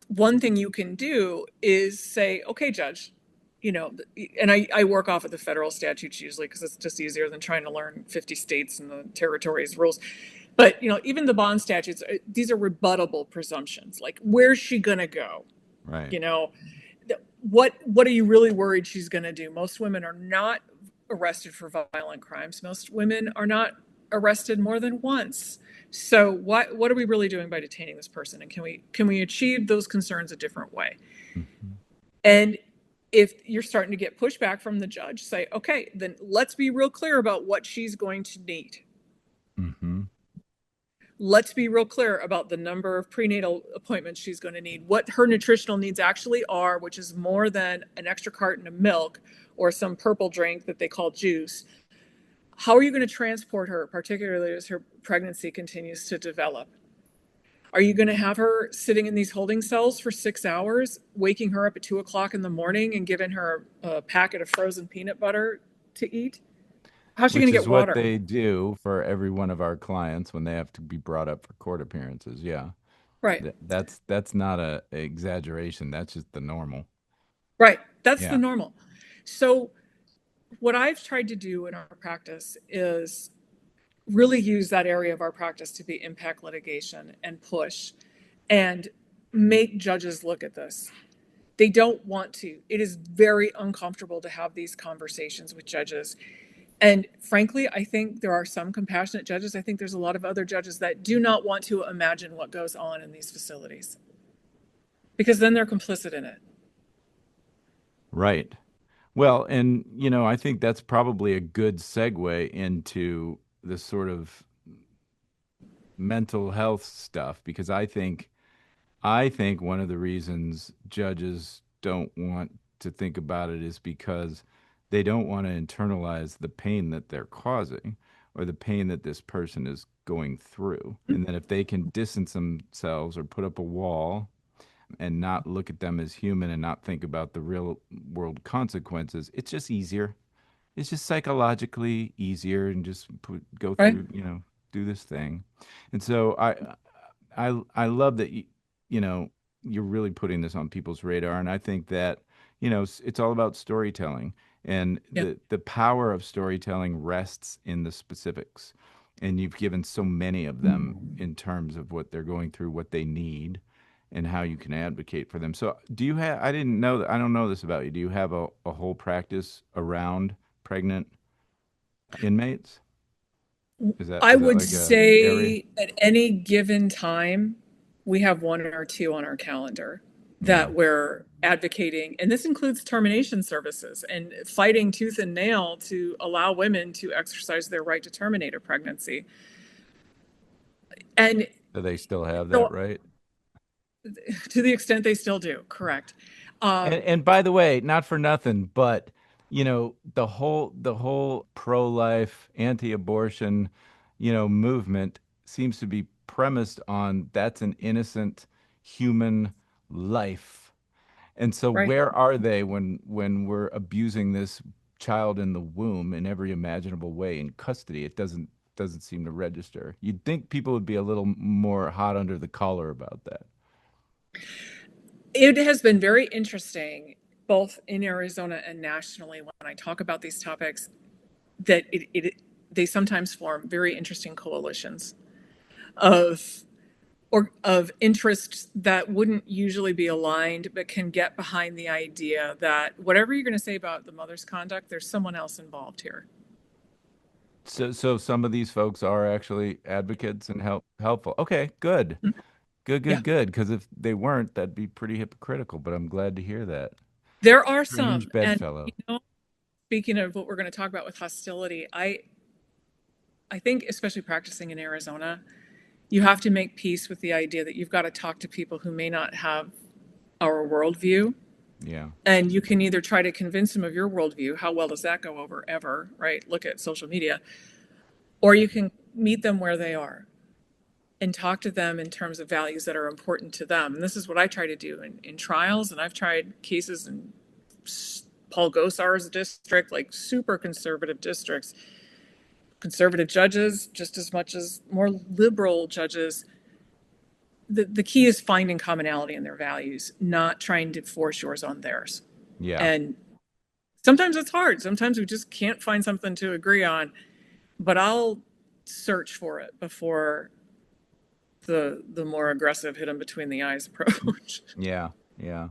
one thing you can do is say, okay, judge, and I work off of the federal statutes usually because it's just easier than trying to learn 50 states and the territories rules. But, even the bond statutes, these are rebuttable presumptions. Like, where's she going to go? Right. What are you really worried she's going to do? Most women are not arrested for violent crimes. Most women are not arrested more than once. So what are we really doing by detaining this person? And can we achieve those concerns a different way? Mm-hmm. And if you're starting to get pushback from the judge, say, okay, then let's be real clear about what she's going to need. Mm-hmm. Let's be real clear about the number of prenatal appointments she's going to need, what her nutritional needs actually are, which is more than an extra carton of milk or some purple drink that they call juice. How are you going to transport her, particularly as her pregnancy continues to develop? Are you going to have her sitting in these holding cells for 6 hours, waking her up at 2:00 in the morning and giving her a packet of frozen peanut butter to eat? How's she going Which to is get what water? they do for every one of our clients when they have to be brought up for court appearances. Yeah. Right, That's not a exaggeration. That's just the normal. right. That's the Yeah. normal. So what I've tried to do in our practice is really use that area of our practice to be impact litigation and push and make judges look at this. They don't want to. It is very uncomfortable to have these conversations with judges. And frankly, I think there are some compassionate judges. I think there's a lot of other judges that do not want to imagine what goes on in these facilities because then they're complicit in it. Right. Well, and I think that's probably a good segue into the sort of mental health stuff because I think one of the reasons judges don't want to think about it is because they don't want to internalize the pain that they're causing or the pain that this person is going through. And then if they can distance themselves or put up a wall and not look at them as human and not think about the real world consequences, it's just easier. It's just psychologically easier and just go Right. through, do this thing. And so I love that you know you're really putting this on people's radar, and I think that it's all about storytelling, and Yeah. the power of storytelling rests in the specifics, and you've given so many of them in terms of what they're going through, what they need, and how you can advocate for them. So, do you have? I didn't know that. I don't know this about you. Do you have a whole practice around pregnant inmates? Is that I is that would like a area? say at any given time, we have one or two on our calendar Yeah. that we're advocating, and this includes termination services and fighting tooth and nail to allow women to exercise their right to terminate a pregnancy. And Do they still have that so, right? to the extent they still do, correct. And Um, and by the way, not for nothing, but the whole pro-life, anti-abortion, movement seems to be premised on that's an innocent human life. And so right. where are they when we're abusing this child in the womb in every imaginable way in custody? It doesn't seem to register. You'd think people would be a little more hot under the collar about that. It has been very interesting, both in Arizona and nationally, when I talk about these topics, that they sometimes form very interesting coalitions of of interests that wouldn't usually be aligned, but can get behind the idea that whatever you're going to say about the mother's conduct, there's someone else involved here. So some of these folks are actually advocates and helpful. Okay, good. Good, Yeah, good, good. Because if they weren't, that'd be pretty hypocritical, but I'm glad to hear that. there are some, Strange and bedfellow. speaking of what we're going to talk about with hostility, I think especially practicing in Arizona, you have to make peace with the idea that you've got to talk to people who may not have our worldview. Yeah. And you can either try to convince them of your worldview. How well does that go over ever, right? Look at social media. Or you can meet them where they are and talk to them in terms of values that are important to them. And this is what I try to do in trials. And I've tried cases in Paul Gosar's district, like super conservative districts, conservative judges just as much as more liberal judges. The key is finding commonality in their values, not trying to force yours on theirs. Yeah. And sometimes it's hard. Sometimes we just can't find something to agree on, but I'll search for it before the more aggressive hit them between the eyes approach. Yeah. Yeah.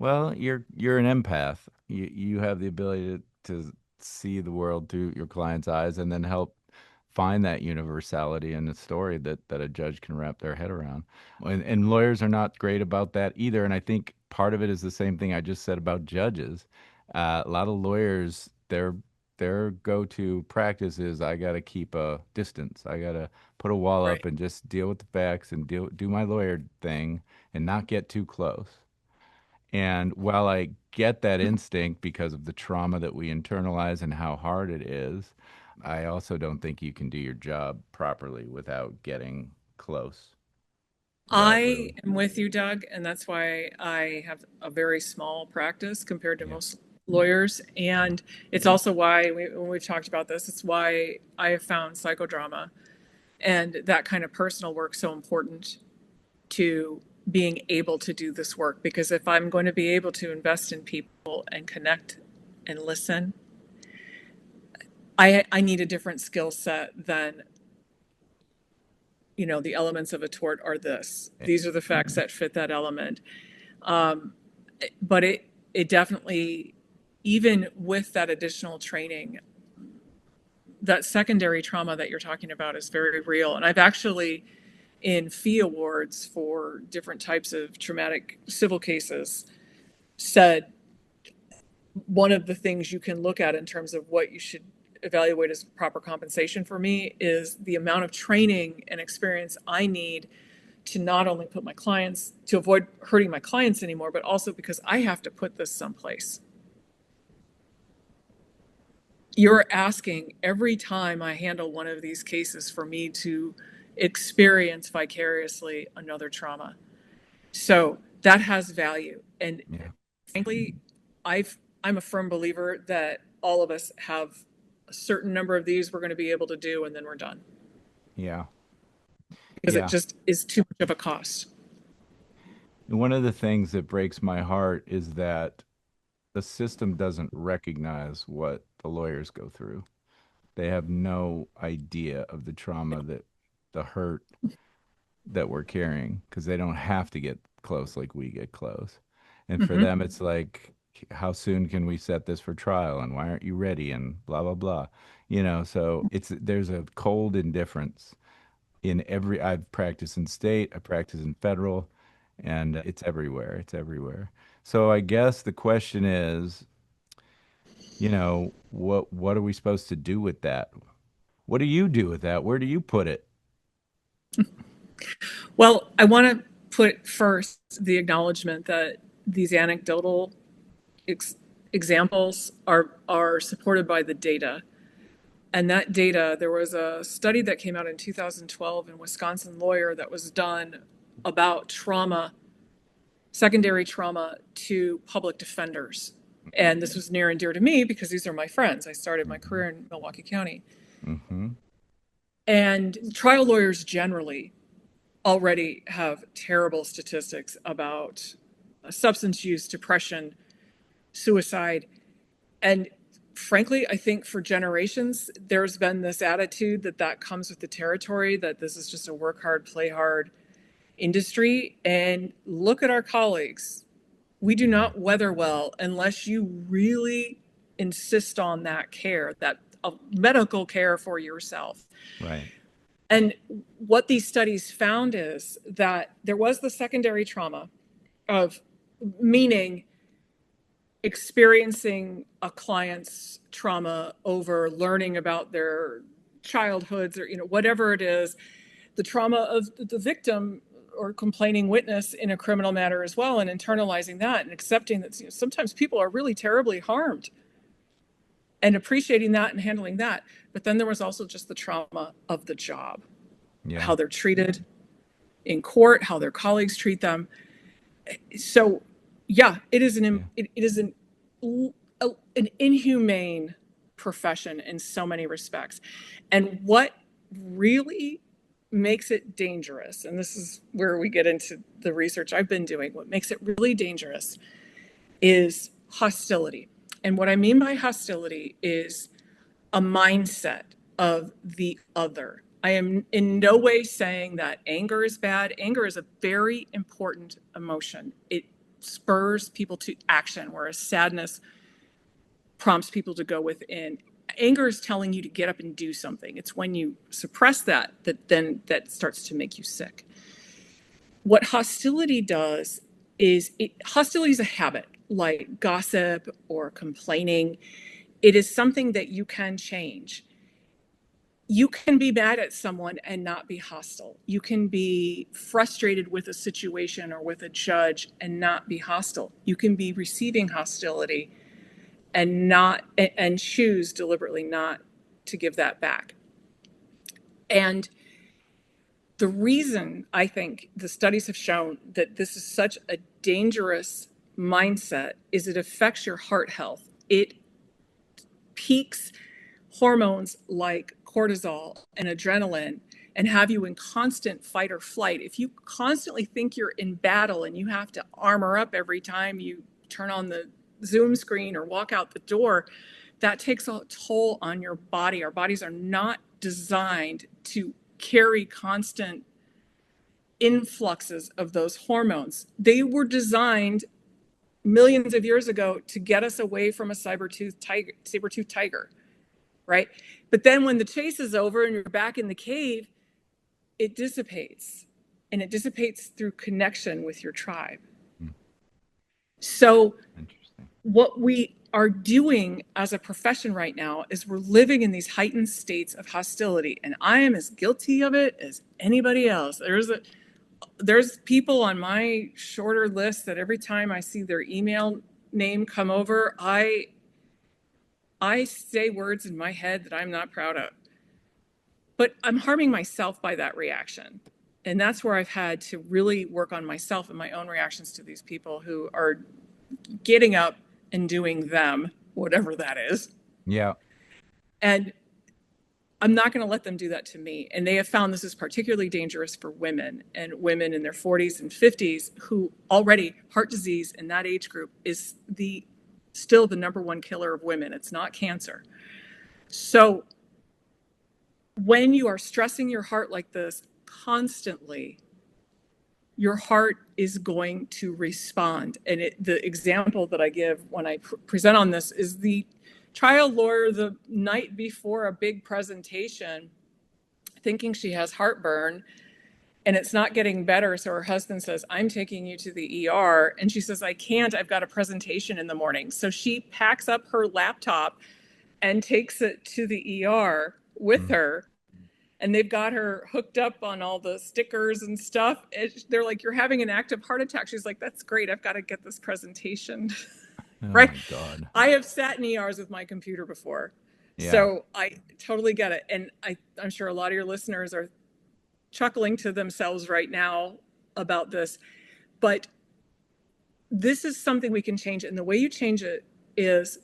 Well, you're an empath. You have the ability to see the world through your client's eyes and then help find that universality in the story that a judge can wrap their head around. And lawyers are not great about that either. And I think part of it is the same thing I just said about judges. A lot of lawyers, their go-to practice is I got to keep a distance. I got to put a wall Right. up and just deal with the facts and do my lawyer thing and not get too close. And while I get that instinct because of the trauma that we internalize and how hard it is, I also don't think you can do your job properly without getting close. Without I really, am with you, Doug, and that's why I have a very small practice compared to yeah, most lawyers. And it's also why, when we've talked about this, it's why I have found psychodrama and that kind of personal work so important to being able to do this work. Because if I'm going to be able to invest in people and connect and listen, I need a different skill set than, the elements of a tort are this. eh, These are the facts that fit that element. Um, but it definitely, even with that additional training, that secondary trauma that you're talking about is very real. And I've actually in fee awards for different types of traumatic civil cases said one of the things you can look at in terms of what you should evaluate as proper compensation for me is the amount of training and experience I need to not only put my clients, to avoid hurting my clients anymore, but also because I have to put this someplace. You're asking every time I handle one of these cases for me to experience vicariously another trauma. So that has value. And Yeah. frankly, I'm a firm believer that all of us have a certain number of these we're going to be able to do, and then we're done Yeah. because it Yeah. just is too much of a cost. And one of the things that breaks my heart is that the system doesn't recognize what the lawyers go through. They have no idea of the trauma that the hurt that we're carrying because they don't have to get close like we get close. And for Mm-hmm. them, it's like, how soon can we set this for trial? And why aren't you ready? And blah, blah, blah. So there's a cold indifference in every, I've practiced in state, I practice in federal, and it's everywhere. It's everywhere. So I guess the question is, what are we supposed to do with that? What do you do with that? Where do you put it? Well, I want to put first the acknowledgement that these anecdotal ex- examples are supported by the data. And that data, there was a study that came out in 2012 in Wisconsin Lawyer that was done about trauma, secondary trauma to public defenders. And this was near and dear to me because these are my friends. I started my Mm-hmm. career in Milwaukee County. Mm-hmm. And trial lawyers generally already have terrible statistics about substance use, depression, suicide. And frankly, I think for generations, there's been this attitude that comes with the territory, that this is just a work hard, play hard industry. And look at our colleagues. We do Yeah. not weather well unless you really insist on that care, that medical care for yourself. Right. And what these studies found is that there was the secondary trauma of meaning experiencing a client's trauma over learning about their childhoods or whatever it is, the trauma of the victim or complaining witness in a criminal matter as well, and internalizing that and accepting that sometimes people are really terribly harmed and appreciating that and handling that. But then there was also just the trauma of the job, Yeah. how they're treated in court, how their colleagues treat them. So yeah, it is Yeah. an inhumane profession in so many respects. And what really makes it dangerous, and this is where we get into the research I've been doing, what makes it really dangerous is hostility. And what I mean by hostility is a mindset of the other. I am in no way saying that anger is bad. Anger is a very important emotion. It spurs people to action, whereas sadness prompts people to go within. Anger is telling you to get up and do something. It's when you suppress that starts to make you sick. What hostility does is hostility is a habit, like gossip or complaining. It is something that you can change. You can be mad at someone and not be hostile. You can be frustrated with a situation or with a judge and not be hostile. You can be receiving hostility and choose deliberately not to give that back. And the reason I think the studies have shown that this is such a dangerous mindset is it affects your heart health. It peaks hormones like cortisol and adrenaline and have you in constant fight or flight. If you constantly think you're in battle and you have to armor up every time you turn on the Zoom screen or walk out the door, that takes a toll on your body. Our bodies are not designed to carry constant influxes of those hormones. They were designed millions of years ago to get us away from a saber-toothed tiger, right? But then when the chase is over and you're back in the cave, it dissipates. and it dissipates through connection with your tribe. Hmm. So, Interesting. what we are doing as a profession right now is we're living in these heightened states of hostility, and I am as guilty of it as anybody else. There's people on my shorter list that every time I see their email name come over, I say words in my head that I'm not proud of. But I'm harming myself by that reaction. And that's where I've had to really work on myself and my own reactions to these people who are getting up and doing them, whatever that is. Yeah. And I'm not going to let them do that to me. And they have found this is particularly dangerous for women, and women in their 40s and 50s who already heart disease in that age group is still the number one killer of women. It's not cancer. So when you are stressing your heart like this constantly, your heart is going to respond. And the example that I give when I present on this is the trial lawyer the night before a big presentation, thinking she has heartburn and it's not getting better. So her husband says, I'm taking you to the ER. And she says, I can't, I've got a presentation in the morning. So she packs up her laptop and takes it to the ER with Mm. her. And they've got her hooked up on all the stickers and stuff. They're like, you're having an active heart attack. She's like, that's great. I've got to get this presentation. Oh Right. my God. I have sat in ERs with my computer before. Yeah. So I totally get it. And I'm sure a lot of your listeners are chuckling to themselves right now about this. But this is something we can change. And the way you change it is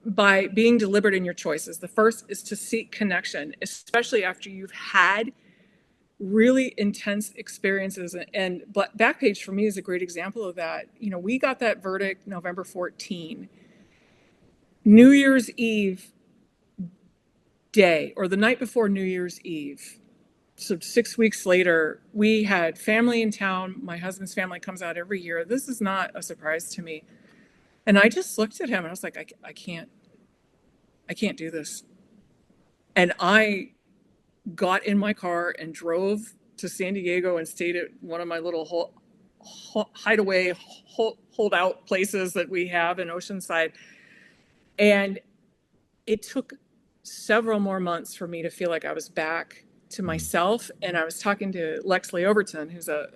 by being deliberate in your choices. The first is to seek connection, especially after you've had really intense experiences. And Backpage for me is a great example of that. You know, we got that verdict November 14. New Year's Eve day, or the night before New Year's Eve, so 6 weeks later, we had family in town. My husband's family comes out every year. This is not a surprise to me. And I just looked at him and I was like, I can't do this. And I got in my car and drove to San Diego and stayed at one of my little hideaway holdout places that we have in Oceanside. And it took several more months for me to feel like I was back to Mm. myself. And I was talking to Lexley Overton, who's a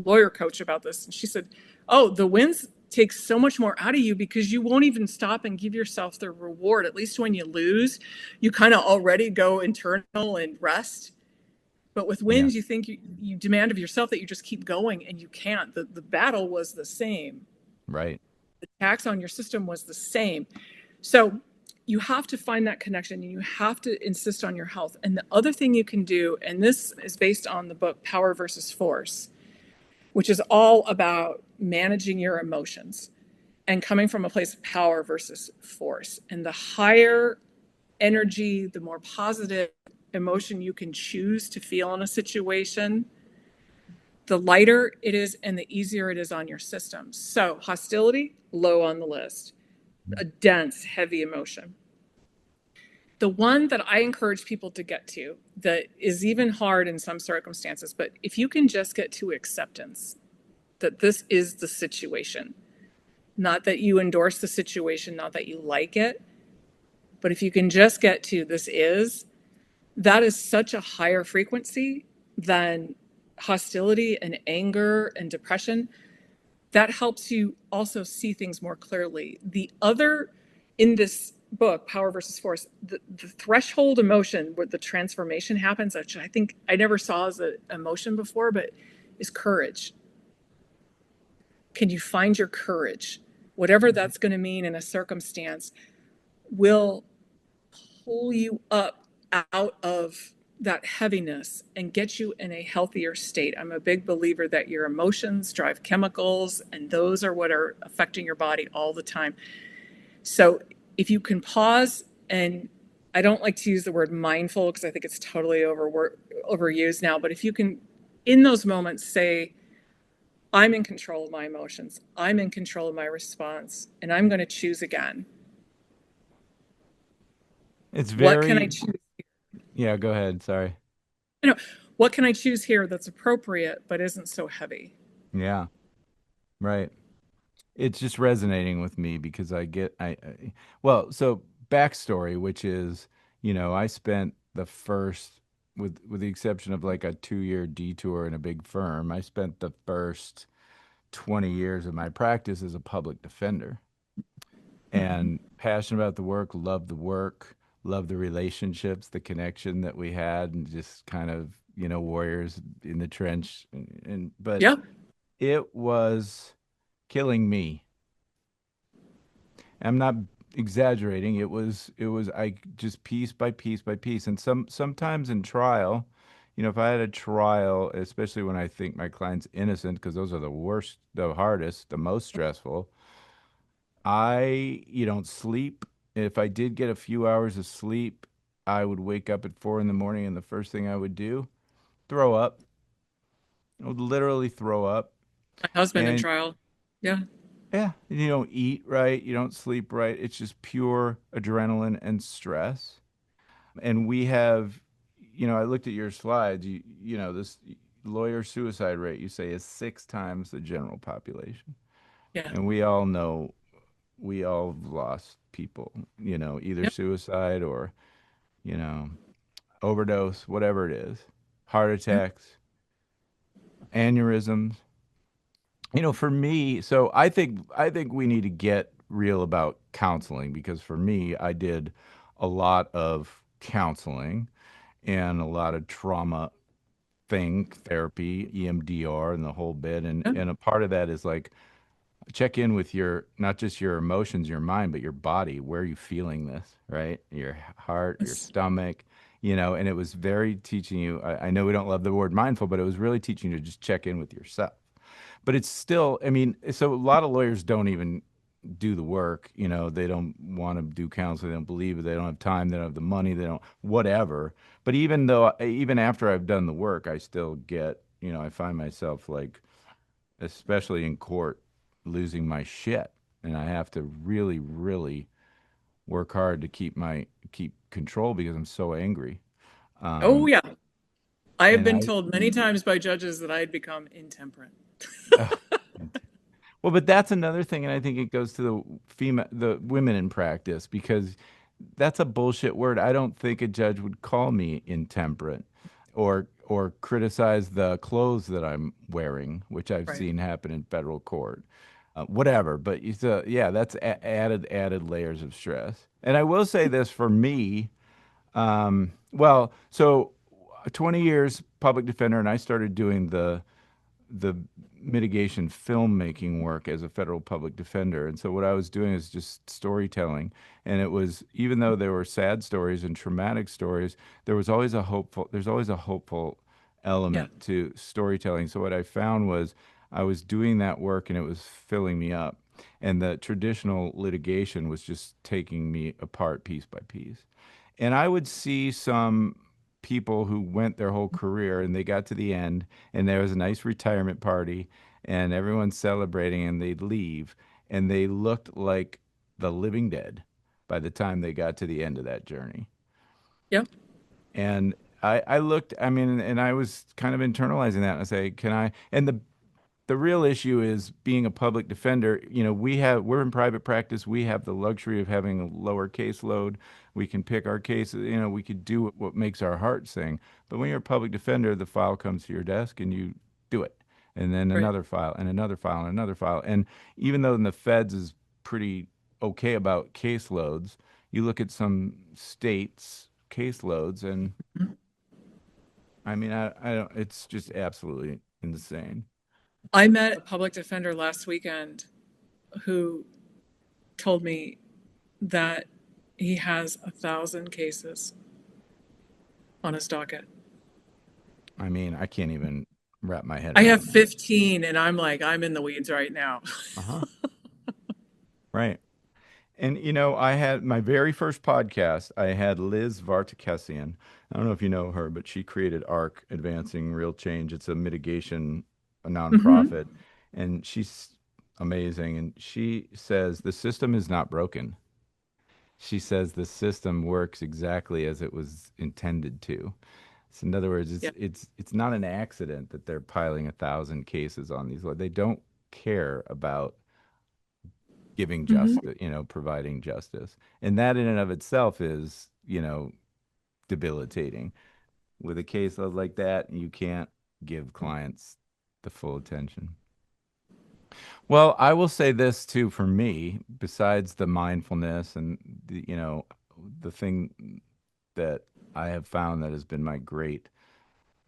lawyer coach, about this. And she said, oh, the wins take so much more out of you because you won't even stop and give yourself the reward. At least when you lose, you kind of already go internal and rest. But with Yeah. wins, you think you demand of yourself that you just keep going, and you can't. The battle was the same. Right. The tax on your system was the same. So you have to find that connection, and you have to insist on your health. And the other thing you can do, and this is based on the book Power versus Force, which is all about managing your emotions and coming from a place of power versus force. And the higher energy, the more positive emotion you can choose to feel in a situation, the lighter it is and the easier it is on your system. So hostility, low on the list, a dense, heavy emotion. The one that I encourage people to get to, that is even hard in some circumstances, but if you can just get to acceptance that this is the situation, not that you endorse the situation, not that you like it, but if you can just get to this is, that is such a higher frequency than hostility and anger and depression. That helps you also see things more clearly. The other, in this book, Power versus Force, the threshold emotion where the transformation happens, which I think I never saw as an emotion before, but is courage. Can you find your courage? Whatever that's going to mean in a circumstance will pull you up out of that heaviness and get you in a healthier state. I'm a big believer that your emotions drive chemicals, and those are what are affecting your body all the time. So if you can pause, and I don't like to use the word mindful because I think it's totally overused now, but if you can, in those moments, say, I'm in control of my emotions, I'm in control of my response, and I'm going to choose again. It's What can I very, choose? yeah, go ahead. Sorry. You know, what can I choose here that's appropriate but isn't so heavy? Yeah, right. It's just resonating with me because well, so backstory, which is, I spent the first, with the exception of like a 2-year detour in a big firm, I spent the first 20 years of my practice as a public defender, Mhm. and passionate about the work, love the relationships, the connection that we had, and just kind of, warriors in the trench, but Yeah. it was killing me. I'm not exaggerating. It was I just piece by piece by piece. And sometimes in trial, if I had a trial, especially when I think my client's innocent, because those are the worst, the hardest, the most stressful, you don't sleep. If I did get a few hours of sleep, I would wake up at 4 in the morning, and the first thing I would do, throw up. I would literally throw up. My husband in And trial. Yeah. yeah, and you don't eat right, you don't sleep right. It's just pure adrenaline and stress. And we have, I looked at your slides. This lawyer suicide rate, you say, is 6 times the general population. Yeah. And we all know we all have lost people, either Yep. suicide or, you know, overdose, whatever it is, heart Yep. attacks, aneurysms. For me, so I think we need to get real about counseling, because for me, I did a lot of counseling and a lot of trauma therapy, EMDR, and the whole bit. And Yep. and a part of that is like, check in with your, not just your emotions, your mind, but your body. Where are you feeling this, right? Your heart, your Yes. stomach, and it was very teaching you. I know we don't love the word mindful, but it was really teaching you to just check in with yourself. But it's still, I mean, so a lot of lawyers don't even do the work. They don't want to do counseling. They don't believe it. They don't have time. They don't have the money. They don't, whatever. But even after I've done the work, I still get, I find myself like, especially in court, losing my shit. And I have to really, really work hard to keep control because I'm so angry. Oh, Um, yeah. I have and been I, told many times by judges that I had become intemperate. ugh, well, but that's another thing, and I think it goes to the women in practice, because that's a bullshit word. I don't think a judge would call me intemperate, or criticize the clothes that I'm wearing, which I've Right. seen happen in federal court. Whatever, but yeah, that's added layers of stress. And I will say this for me, well, so 20 years public defender, and I started doing the mitigation filmmaking work as a federal public defender. And so what I was doing is just storytelling. And it was, even though there were sad stories and traumatic stories, there's always a hopeful Yeah. element to storytelling. So what I found was, I was doing that work and it was filling me up. And the traditional litigation was just taking me apart piece by piece. And I would see some people who went their whole career, and they got to the end, and there was a nice retirement party, and everyone's celebrating, and they'd leave, and they looked like the living dead by the time they got to the end of that journey. Yep. And I looked, I mean, and I was kind of internalizing that, and I say, can I? And the real issue is being a public defender. We're in private practice. We have the luxury of having a lower caseload. We can pick our cases. We could do what makes our heart sing. But when you're a public defender, the file comes to your desk and you do it. And then Right. another file and another file and another file. And even though the feds is pretty okay about caseloads, you look at some states' caseloads, and Mhm. I mean, I don't, it's just absolutely insane. I met a public defender last weekend who told me that he has 1,000 cases on his docket. I mean, I can't even wrap my head I have around that. 15, and I'm like, I'm in the weeds right now. Uh-huh. Right. And I had my very first podcast. I had Liz Vartakessian. I don't know if you know her, but she created ARC, Advancing Real Change. It's a mitigation, a Hmm. nonprofit, and she's amazing. And she says the system is not broken. She says the system works exactly as it was intended to. So in other words, Yeah. it's not an accident that they're piling 1,000 cases on these. They don't care about giving Hmm. justice, providing justice, and that in and of itself is, debilitating. With a caseload like that, you can't give clients the full attention. Well, I will say this too for me, besides the mindfulness and the thing that I have found that has been my great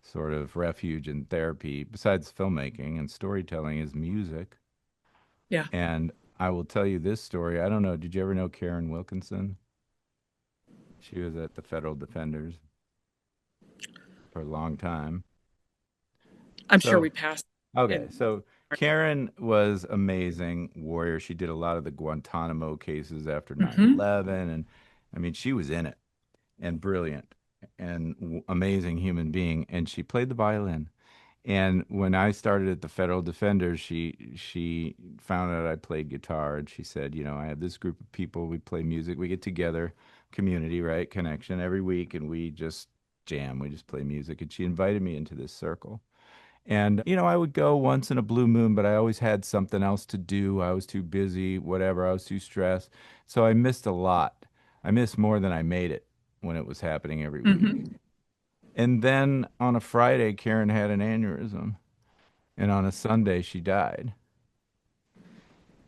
sort of refuge and therapy, besides filmmaking and storytelling, is music. Yeah. And I will tell you this story. I don't know, did you ever know Karen Wilkinson? She was at the Federal Defenders for a long time. I'm sure So we passed okay, in. so Karen was amazing warrior. She did a lot of the Guantanamo cases after nine Hmm. 11, and I mean, she was in it and brilliant and amazing human being, and she played the violin. And when I started at the Federal Defenders, she found out I played guitar, and she said, I have this group of people. We play music. We get together, community, right, connection every week, and we just jam. We just play music. And she invited me into this circle. And, I would go once in a blue moon, but I always had something else to do. I was too busy, whatever. I was too stressed. So I missed a lot. I missed more than I made it when it was happening every week. Hmm. And then on a Friday, Karen had an aneurysm. And on a Sunday, she died.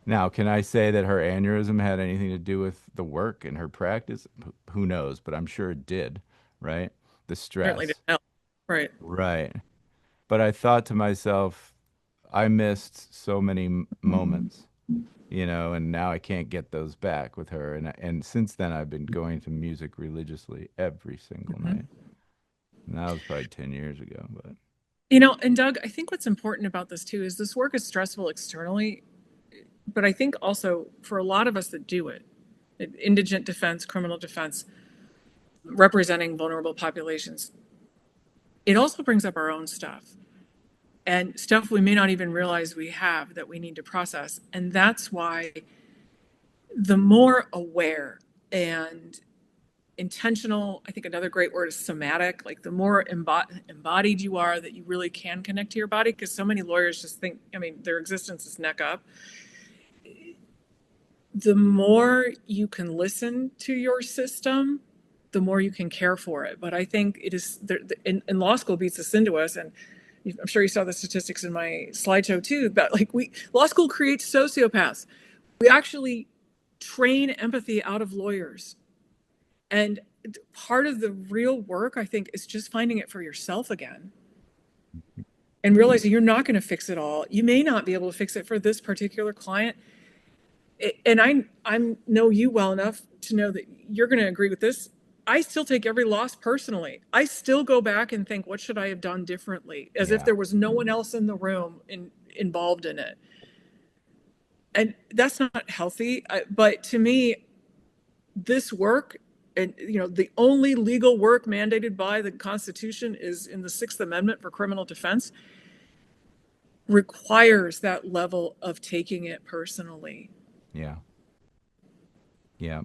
Now, can I say that her aneurysm had anything to do with the work and her practice? Who knows? But I'm sure it did, right? The Certainly didn't stress. know. Right. Right. But I thought to myself, I missed so many moments, and now I can't get those back with her. And since then, I've been going to music religiously every single Hmm. night. And that was probably 10 years ago, but And Doug, I think what's important about this too is this work is stressful externally, but I think also for a lot of us that do it, indigent defense, criminal defense, representing vulnerable populations, it also brings up our own stuff and stuff we may not even realize we have that we need to process. And that's why the more aware and intentional, I think another great word is somatic, like the more embodied you are, that you really can connect to your body, because so many lawyers just think, I mean, their existence is neck up. The more you can listen to your system, the more you can care for it. But I think it is, and law school beats this into us. And I'm sure you saw the statistics in my slideshow too, but like law school creates sociopaths. We actually train empathy out of lawyers. And part of the real work, I think, is just finding it for yourself again and realizing you're not going to fix it all. You may not be able to fix it for this particular client. And I know you well enough to know that you're going to agree with this. I still take every loss personally. I still go back and think, what should I have done differently? As if yeah, there was no one else in the room involved in it. And that's not healthy. But to me, this work, and the only legal work mandated by the Constitution is in the Sixth Amendment for criminal defense, requires that level of taking it personally. yeah, yeah.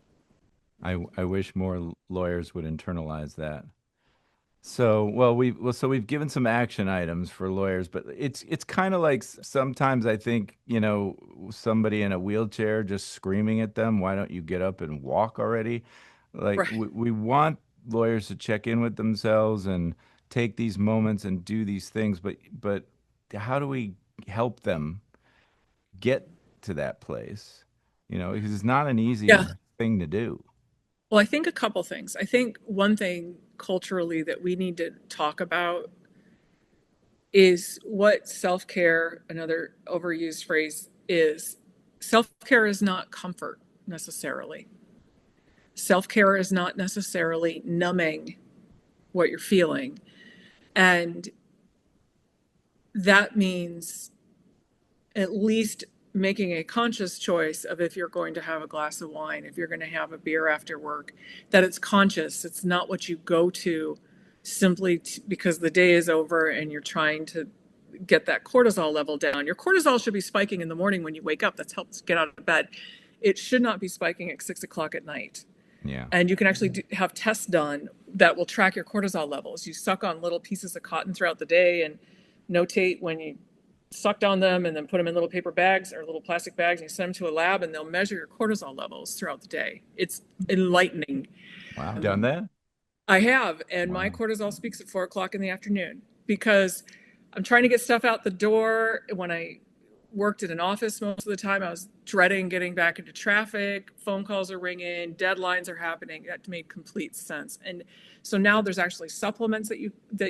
I wish more lawyers would internalize that. So, so we've given some action items for lawyers, but it's kind of like sometimes I think, somebody in a wheelchair just screaming at them, why don't you get up and walk already? Like Right. we want lawyers to check in with themselves and take these moments and do these things, but how do we help them get to that place? Because it's not an Yeah. easy thing to do. Well, I think a couple things. I think one thing culturally that we need to talk about is what self care, another overused phrase, is. Self care is not comfort necessarily. Self care is not necessarily numbing what you're feeling. And that means at least making a conscious choice of, if you're going to have a glass of wine, if you're going to have a beer after work, that it's conscious. It's not what you go to simply because the day is over and you're trying to get that cortisol level down. Your cortisol should be spiking in the morning when you wake up. That's helps get out of bed. It should not be spiking at 6 o'clock at night. Yeah. And you can actually have tests done that will track your cortisol levels. You suck on little pieces of cotton throughout the day and notate when you sucked on them, and then put them in little paper bags or little plastic bags, and you send them to a lab, and they'll measure your cortisol levels throughout the day. It's enlightening. Wow. Done that? I have, and my Wow. cortisol speaks at 4 o'clock in the afternoon because I'm trying to get stuff out the door. When I worked in an office most of the time, I was dreading getting back into traffic. Phone calls are ringing, deadlines are happening. That made complete sense. And so now there's actually supplements that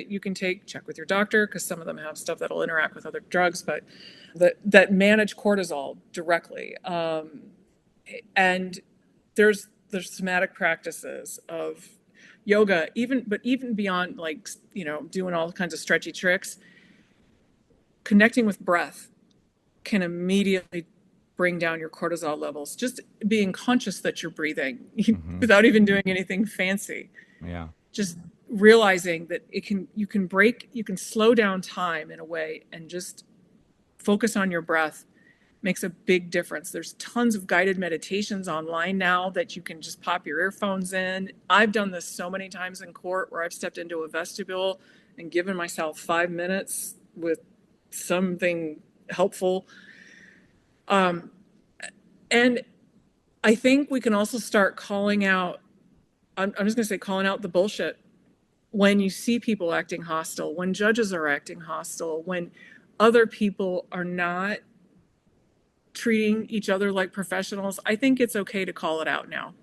you can take. Check with your doctor because some of them have stuff that'll interact with other drugs, but that manage cortisol directly. And there's somatic practices of yoga, even beyond, like, doing all kinds of stretchy tricks. Connecting with breath can immediately bring down your cortisol levels. Just being conscious that you're breathing Hmm. without even doing anything fancy. Yeah. Just realizing that you can slow down time in a way and just focus on your breath makes a big difference. There's tons of guided meditations online now that you can just pop your earphones in. I've done this so many times in court where I've stepped into a vestibule and given myself 5 minutes with something helpful. And I think we can also start calling out, I'm just going to say, calling out the bullshit when you see people acting hostile, when judges are acting hostile, when other people are not treating each other like professionals. I think it's okay to call it out now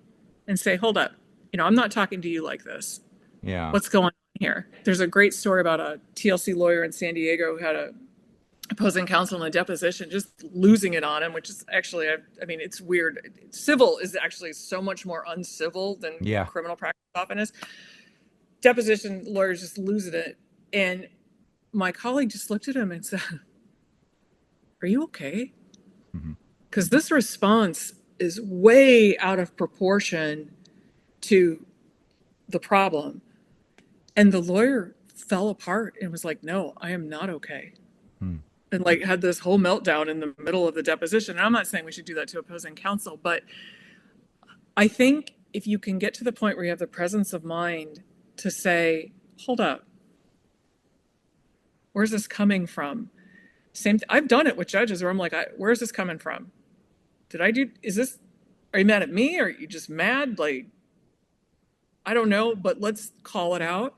and say, hold up, I'm not talking to you like this. Yeah. What's going on here? There's a great story about a TLC lawyer in San Diego who had a opposing counsel in a deposition just losing it on him, which is actually, I mean, it's weird. Civil is actually so much more uncivil than Yeah. criminal practice often is. Deposition lawyers just losing it. And my colleague just looked at him and said, are you okay? Hmm. Because this response is way out of proportion to the problem. And the lawyer fell apart and was like, no, I am not okay. Hmm. And like had this whole meltdown in the middle of the deposition. And I'm not saying we should do that to opposing counsel, but I think if you can get to the point where you have the presence of mind to say, hold up, where's this coming from? I've done it with judges where I'm like, where's this coming from? Are you mad at me? Or are you just mad? Like, I don't know, but let's call it out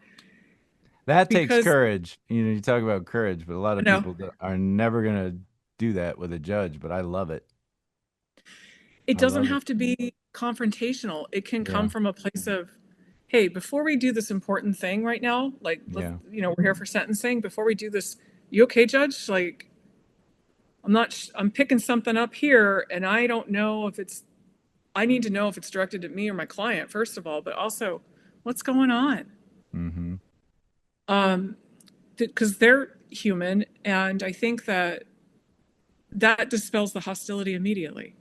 That takes because, courage. You talk about courage, but a lot of no, people are never going to do that with a judge, but I love it. it I doesn't love it. have to be confrontational. It can Yeah. come from a place of, hey, before we do this important thing right now, like, Yeah. we're here for sentencing. Before we do this, you okay, judge? Like, I'm picking something up here, and I don't know if I need to know if it's directed at me or my client, first of all, but also what's going on? Hmm. Because they're human, and I think that dispels the hostility immediately.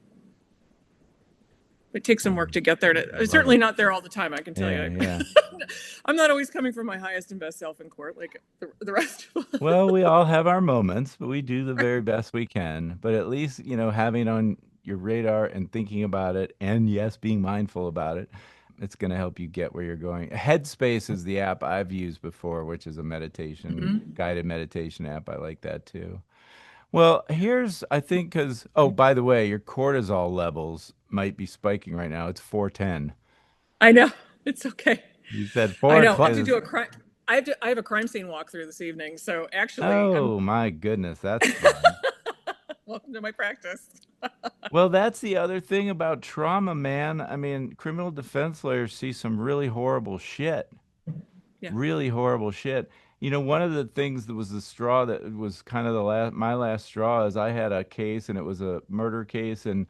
It takes some work to get there. I I'm love certainly it. not there all the time, I can tell Yeah. you. Yeah. I'm not always coming from my highest and best self in court, like the rest of us. Well, we all have our moments, but we do the very best we can. But at least, having on your radar and thinking about it, and yes, being mindful about it, it's going to help you get where you're going. Headspace is the app I've used before, which is a guided meditation app. I like that too. Well, I think, oh, by the way, your cortisol levels might be spiking right now. It's 410. I know. It's okay. You said I four know. I o'clock have to is, do a crime. I have a crime scene walkthrough this evening. So actually, oh my goodness, that's fun. welcome to my practice. Well, that's the other thing about trauma, man. I mean, criminal defense lawyers see some really horrible shit. Yeah. Really horrible shit. One of the things that was the straw that was kind of my last straw is I had a case and it was a murder case, and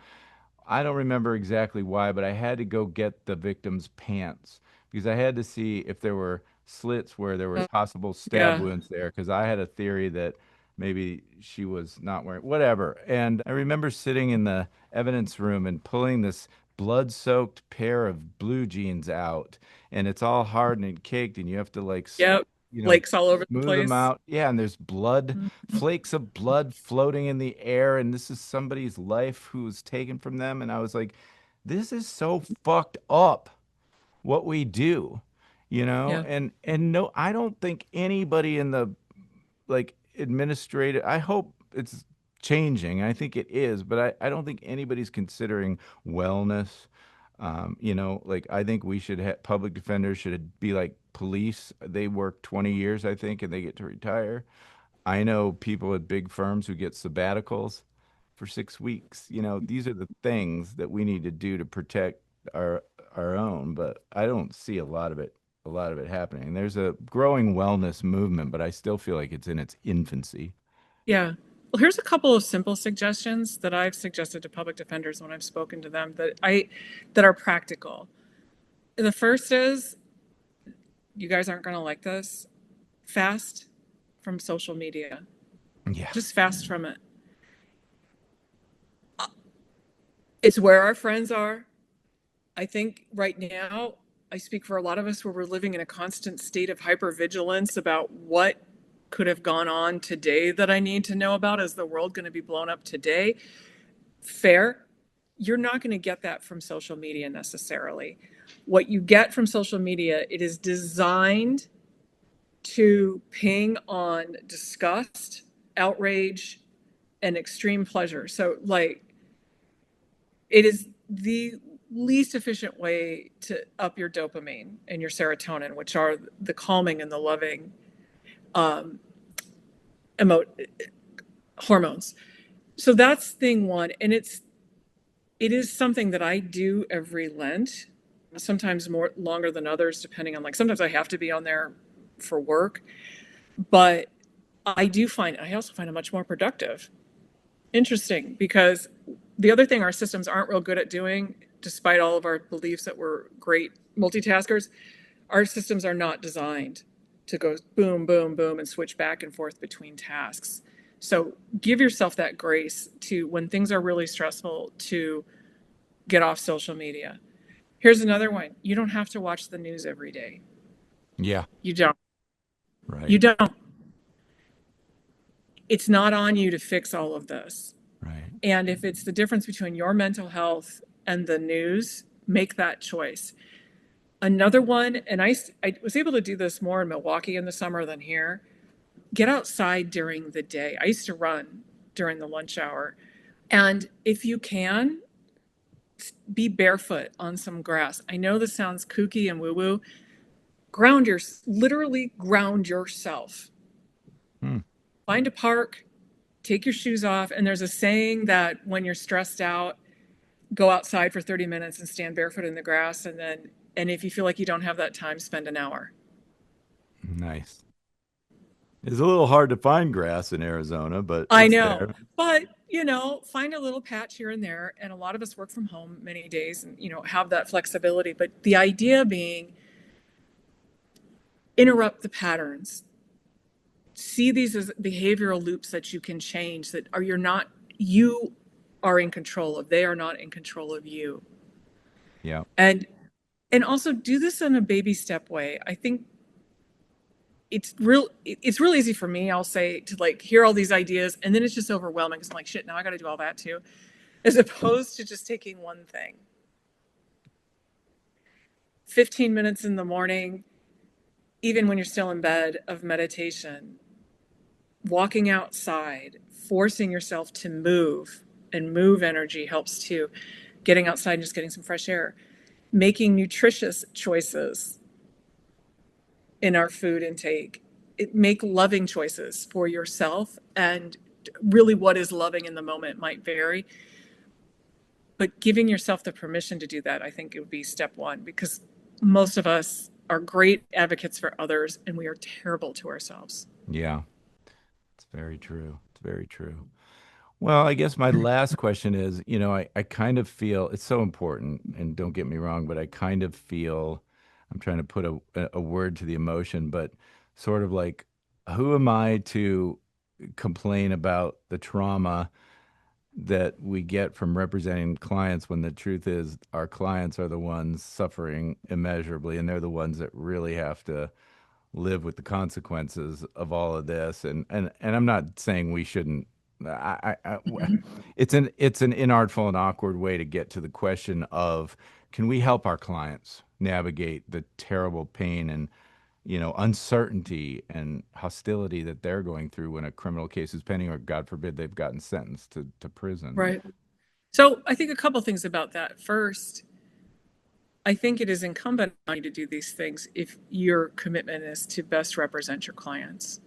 I don't remember exactly why, but I had to go get the victim's pants because I had to see if there were slits where there was possible stab Yeah. wounds there because I had a theory that maybe she was not wearing whatever. And I remember sitting in the evidence room and pulling this blood-soaked pair of blue jeans out, and it's all hardened and caked, and you have to like Yep. you know, Lakes all over the smooth them place. out. Yeah, and there's blood, flakes of blood floating in the air, and this is somebody's life who was taken from them. And I was like, this is so fucked up. what we do, you know? Yeah. And no, I don't think anybody in the like administrative, I hope it's changing. I think it is, but I don't think anybody's considering wellness. You know, like I think we should have public defenders should be like police. They work 20 years, I think, and they get to retire. I know people at big firms who get sabbaticals for 6 weeks. You know, these are the things that we need to do to protect our our own, but I don't see a lot of it happening. There's a growing wellness movement, but I still feel like it's in its infancy. Yeah. Well, here's a couple of simple suggestions that I've suggested to public defenders when I've spoken to them that are practical. The first is, you guys aren't going to like this. Fast from social media. Yeah. Just fast from it. It's where our friends are. I think right now, I speak for a lot of us where we're living in a constant state of hypervigilance about what could have gone on today that I need to know about. Is the world going to be blown up today? Fair. You're not going to get that from social media necessarily. What you get from social media, it is designed to ping on disgust, outrage, and extreme pleasure. So, like, it is the least efficient way to up your dopamine and your serotonin, which are the calming and the loving um, emo- hormones. So that's thing one, and it is something that I do every Lent. Sometimes more longer than others, depending on, like, sometimes I have to be on there for work, but I also find it much more productive. Interesting, because the other thing our systems aren't real good at doing, despite all of our beliefs that we're great multitaskers, our systems are not designed to go boom, boom, boom and switch back and forth between tasks. So give yourself that grace to, when things are really stressful, to get off social media. Here's another one. You don't have to watch the news every day. Yeah. You don't. Right. You don't. It's not on you to fix all of this. Right. And if it's the difference between your mental health and the news, make that choice. Another one, and I was able to do this more in Milwaukee in the summer than here, get outside during the day. I used to run during the lunch hour. And if you can, be barefoot on some grass. I know this sounds kooky and woo woo. Literally ground yourself. Hmm. Find a park, take your shoes off. And there's a saying that when you're stressed out, go outside for 30 minutes and stand barefoot in the grass. And if you feel like you don't have that time, spend an hour. Nice. It's a little hard to find grass in Arizona, but I it's know, there. but find a little patch here and there. And a lot of us work from home many days and, have that flexibility. But the idea being, interrupt the patterns. See these as behavioral loops that you can change, you are in control of. They are not in control of you. Yeah. And also do this in a baby step way. I think it's real easy for me, I'll say, to like hear all these ideas and then it's just overwhelming because I'm like, shit, now I got to do all that too, as opposed to just taking one thing. 15 minutes in the morning, even when you're still in bed, of meditation, walking outside, forcing yourself to move, and move energy helps too. Getting outside and just getting some fresh air, making nutritious choices in our food intake. Make loving choices for yourself. And really, what is loving in the moment might vary. But giving yourself the permission to do that, I think it would be step one, because most of us are great advocates for others and we are terrible to ourselves. Yeah. It's very true. It's very true. Well, I guess my last question is, I kind of feel it's so important, and don't get me wrong, but I kind of feel I'm trying to put a word to the emotion, but sort of like, who am I to complain about the trauma that we get from representing clients when the truth is our clients are the ones suffering immeasurably, and they're the ones that really have to live with the consequences of all of this. And I'm not saying we shouldn't it's an inartful and awkward way to get to the question of, can we help our clients navigate the terrible pain and, uncertainty and hostility that they're going through when a criminal case is pending, or God forbid they've gotten sentenced to prison. Right. So I think a couple things about that. First, I think it is incumbent on you to do these things if your commitment is to best represent your clients.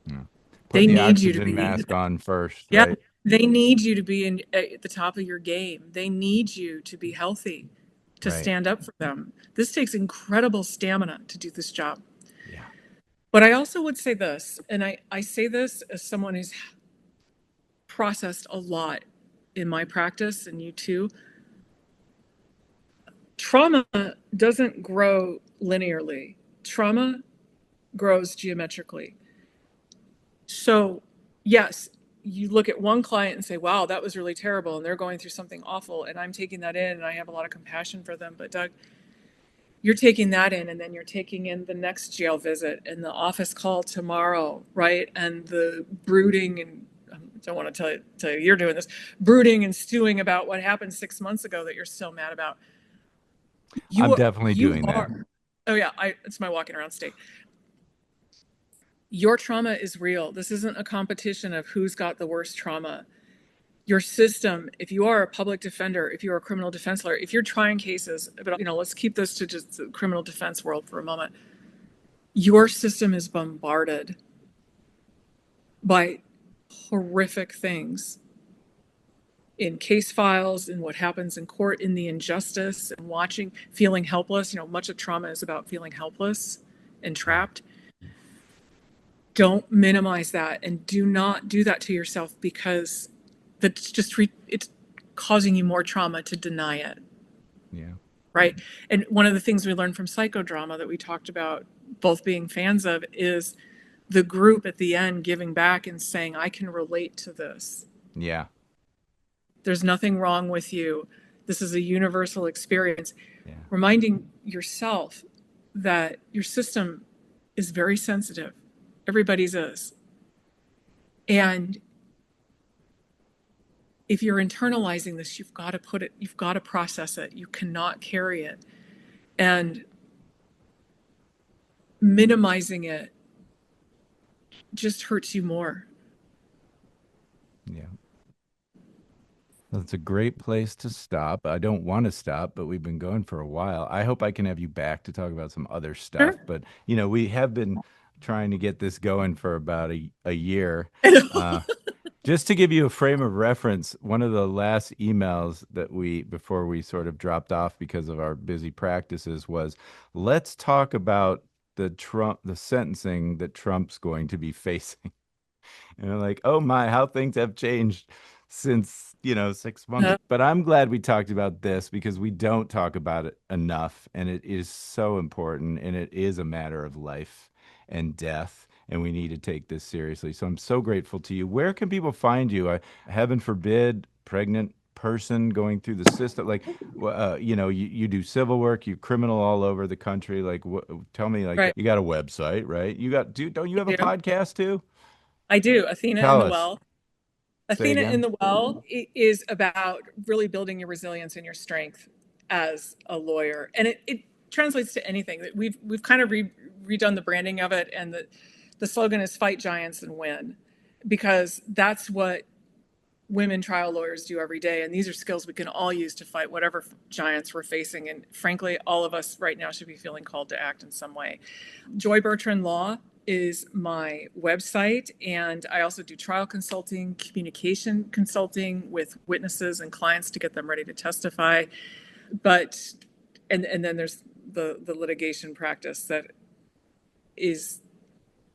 Yeah. Put They the need you to oxygen be, mask on first, yeah, right? they need you to be at the top of your game. They need you to be healthy, to Right. stand up for them. This takes incredible stamina to do this job. Yeah. But I also would say this, and I say this as someone who's processed a lot in my practice, and you too. Trauma doesn't grow linearly. Trauma grows geometrically. So, yes, you look at one client and say, wow, that was really terrible, and they're going through something awful, and I'm taking that in, and I have a lot of compassion for them. But, Doug, you're taking that in, and then you're taking in the next jail visit and the office call tomorrow, right? And the brooding, and I don't want to tell you you're doing this, brooding and stewing about what happened 6 months ago that you're still mad about. I'm definitely You doing that. are. Oh yeah, it's my walking around state. Your trauma is real. This isn't a competition of who's got the worst trauma. Your system, if you are a public defender, if you're a criminal defense lawyer, if you're trying cases, but let's keep this to just the criminal defense world for a moment. Your system is bombarded by horrific things in case files, in what happens in court, in the injustice, and watching, feeling helpless. Much of trauma is about feeling helpless and trapped. Don't minimize that, and do not do that to yourself, because that's just it's causing you more trauma to deny it. Yeah. Right. And one of the things we learned from psychodrama that we talked about both being fans of is the group at the end giving back and saying, I can relate to this. Yeah. There's nothing wrong with you. This is a universal experience. Yeah. Reminding yourself that your system is very sensitive. Everybody's is. And if you're internalizing this, you've got to process it. You cannot carry it. And minimizing it just hurts you more. Yeah. That's a great place to stop. I don't want to stop, but we've been going for a while. I hope I can have you back to talk about some other stuff. Sure. But, we have been trying to get this going for about a year. Just to give you a frame of reference, one of the last emails that before we sort of dropped off because of our busy practices, was, let's talk about the sentencing that Trump's going to be facing. And I'm like, oh my, how things have changed since, 6 months. But I'm glad we talked about this, because we don't talk about it enough. And it is so important. And it is a matter of life and death. And we need to take this seriously. So I'm so grateful to you. Where can people find you? Heaven forbid, pregnant person going through the system. Like, you do civil work, you criminal all over the country. Like, tell me, like, Right. you got a website, right? Don't you have a podcast too? I do. Athena in Tell the us. Well. Say Athena in again. the Well is about really building your resilience and your strength as a lawyer. And it translates to anything. That we've kind of redone the branding of it, and the slogan is fight giants and win, because that's what women trial lawyers do every day. And these are skills we can all use to fight whatever giants we're facing. And frankly, all of us right now should be feeling called to act in some way. Joy Bertrand Law is my website. And I also do trial consulting, communication consulting with witnesses and clients to get them ready to testify. But, and then there's the litigation practice that is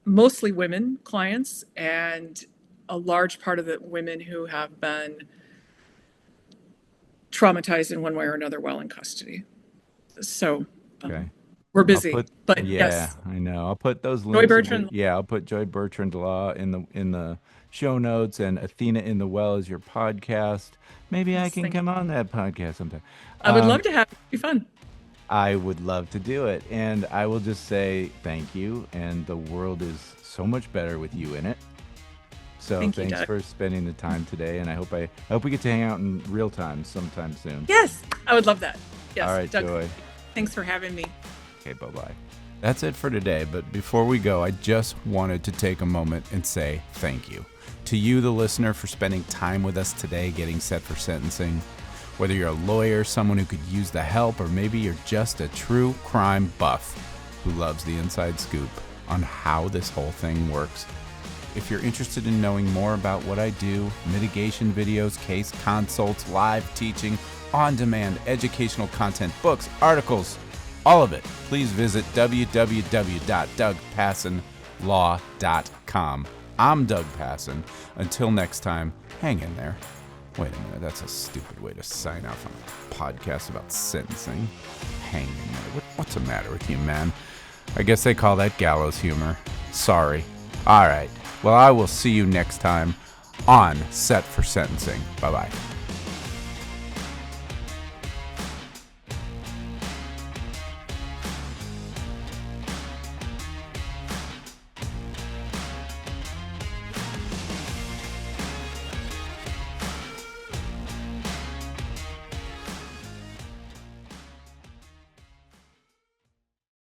mostly women clients, and a large part of the women who have been traumatized in one way or another while in custody. So Okay. we're busy, but yeah, yes. I know. I'll put those Joy links. Bertrand. I'll put Joy Bertrand Law in the show notes, and Athena in the Well is your podcast. Maybe I can come on that podcast sometime. I would love to have it. It'd be fun. I would love to do it. And I will just say thank you. And the world is so much better with you in it. So Thank you, thanks Doug. for spending the time today, and I hope we get to hang out in real time sometime soon. Yes, I would love that. Yes, All right, Doug, Joy. thanks for having me. Okay, bye-bye. That's it for today, but before we go, I just wanted to take a moment and say thank you to you, the listener, for spending time with us today getting set for sentencing. Whether you're a lawyer, someone who could use the help, or maybe you're just a true crime buff who loves the inside scoop on how this whole thing works. If you're interested in knowing more about what I do, mitigation videos, case consults, live teaching, on-demand educational content, books, articles, all of it, please visit www.dougpassonlaw.com. I'm Doug Passon. Until next time, hang in there. Wait a minute, that's a stupid way to sign off on a podcast about sentencing. Hang in there. What's the matter with you, man? I guess they call that gallows humor. Sorry. All right. Well, I will see you next time on Set for Sentencing. Bye-bye.